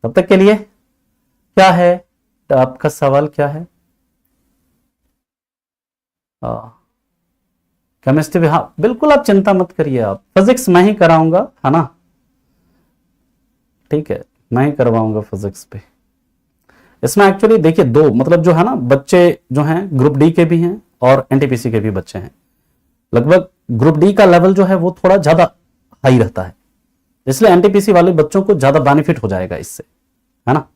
तब तक के लिए क्या है तो आपका सवाल क्या है? केमिस्ट्री, हाँ बिल्कुल, आप चिंता मत करिए, आप फिजिक्स मैं ही कराऊंगा, है ना, ठीक है, मैं ही करवाऊंगा फिजिक्स पे। इसमें एक्चुअली देखिए दो, मतलब जो है ना, बच्चे जो हैं ग्रुप डी के भी हैं और एनटीपीसी के भी बच्चे हैं। लगभग ग्रुप डी का लेवल जो है वो थोड़ा ज्यादा हाई रहता है, इसलिए एनटीपीसी वाले बच्चों को ज्यादा बेनिफिट हो जाएगा इससे, है ना।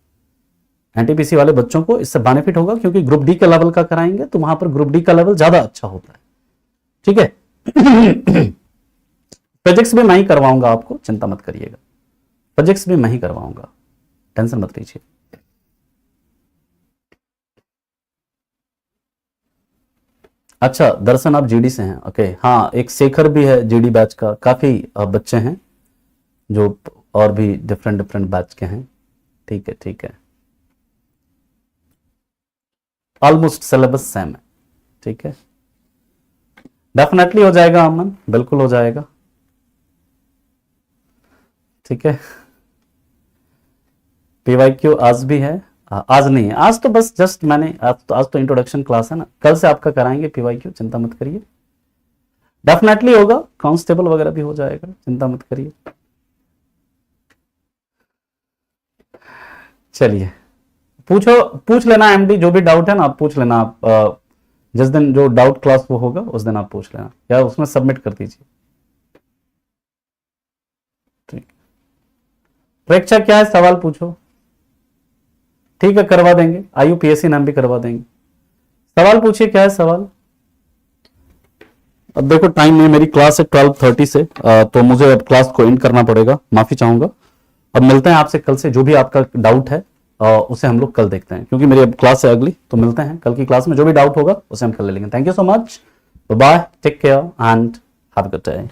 एनटीपीसी वाले बच्चों को इससे बेनिफिट होगा क्योंकि ग्रुप डी के लेवल का कराएंगे तो वहां पर ग्रुप डी का लेवल ज्यादा अच्छा होता है, ठीक है। फिजिक्स भी मैं ही करवाऊंगा आपको, चिंता मत करिएगा, फिजिक्स भी मैं ही करवाऊंगा, टेंशन मत लीजिए। अच्छा दर्शन, आप जीडी से हैं, ओके, हाँ एक शेखर भी है जीडी बैच का, काफी बच्चे हैं जो और भी डिफरेंट डिफरेंट बैच के हैं, ठीक है, ठीक है, ऑलमोस्ट सिलेबस सेम है, ठीक है, डेफिनेटली हो जाएगा अमन, बिल्कुल हो जाएगा, ठीक है। पीवाईक्यू आज भी है? आज नहीं है, आज तो बस जस्ट मैंने आज तो इंट्रोडक्शन क्लास है ना, कल से आपका कराएंगे पीवाईक्यू, चिंता मत करिए, डेफिनेटली होगा, कांस्टेबल वगैरह भी हो जाएगा, चिंता मत करिए। चलिए पूछ लेना एमडी, जो भी डाउट है ना आप पूछ लेना, आप जिस दिन जो डाउट क्लास वो होगा उस दिन आप पूछ लेना या उसमें सबमिट कर दीजिए, ठीक। परीक्षा क्या है, सवाल पूछो, ठीक है, करवा देंगे, आईयूपीएससी नाम भी करवा देंगे। सवाल पूछिए, क्या है सवाल? अब देखो टाइम में मेरी क्लास है 12:30 से, तो मुझे अब क्लास को एंड करना पड़ेगा, माफी चाहूंगा। अब मिलते हैं आपसे कल से, जो भी आपका डाउट है उसे हम लोग कल देखते हैं, क्योंकि मेरी अब क्लास है अगली, तो मिलते हैं कल की क्लास में, जो भी डाउट होगा उसे हम कल ले लेंगे। Thank you so much, bye, take care and have a good day.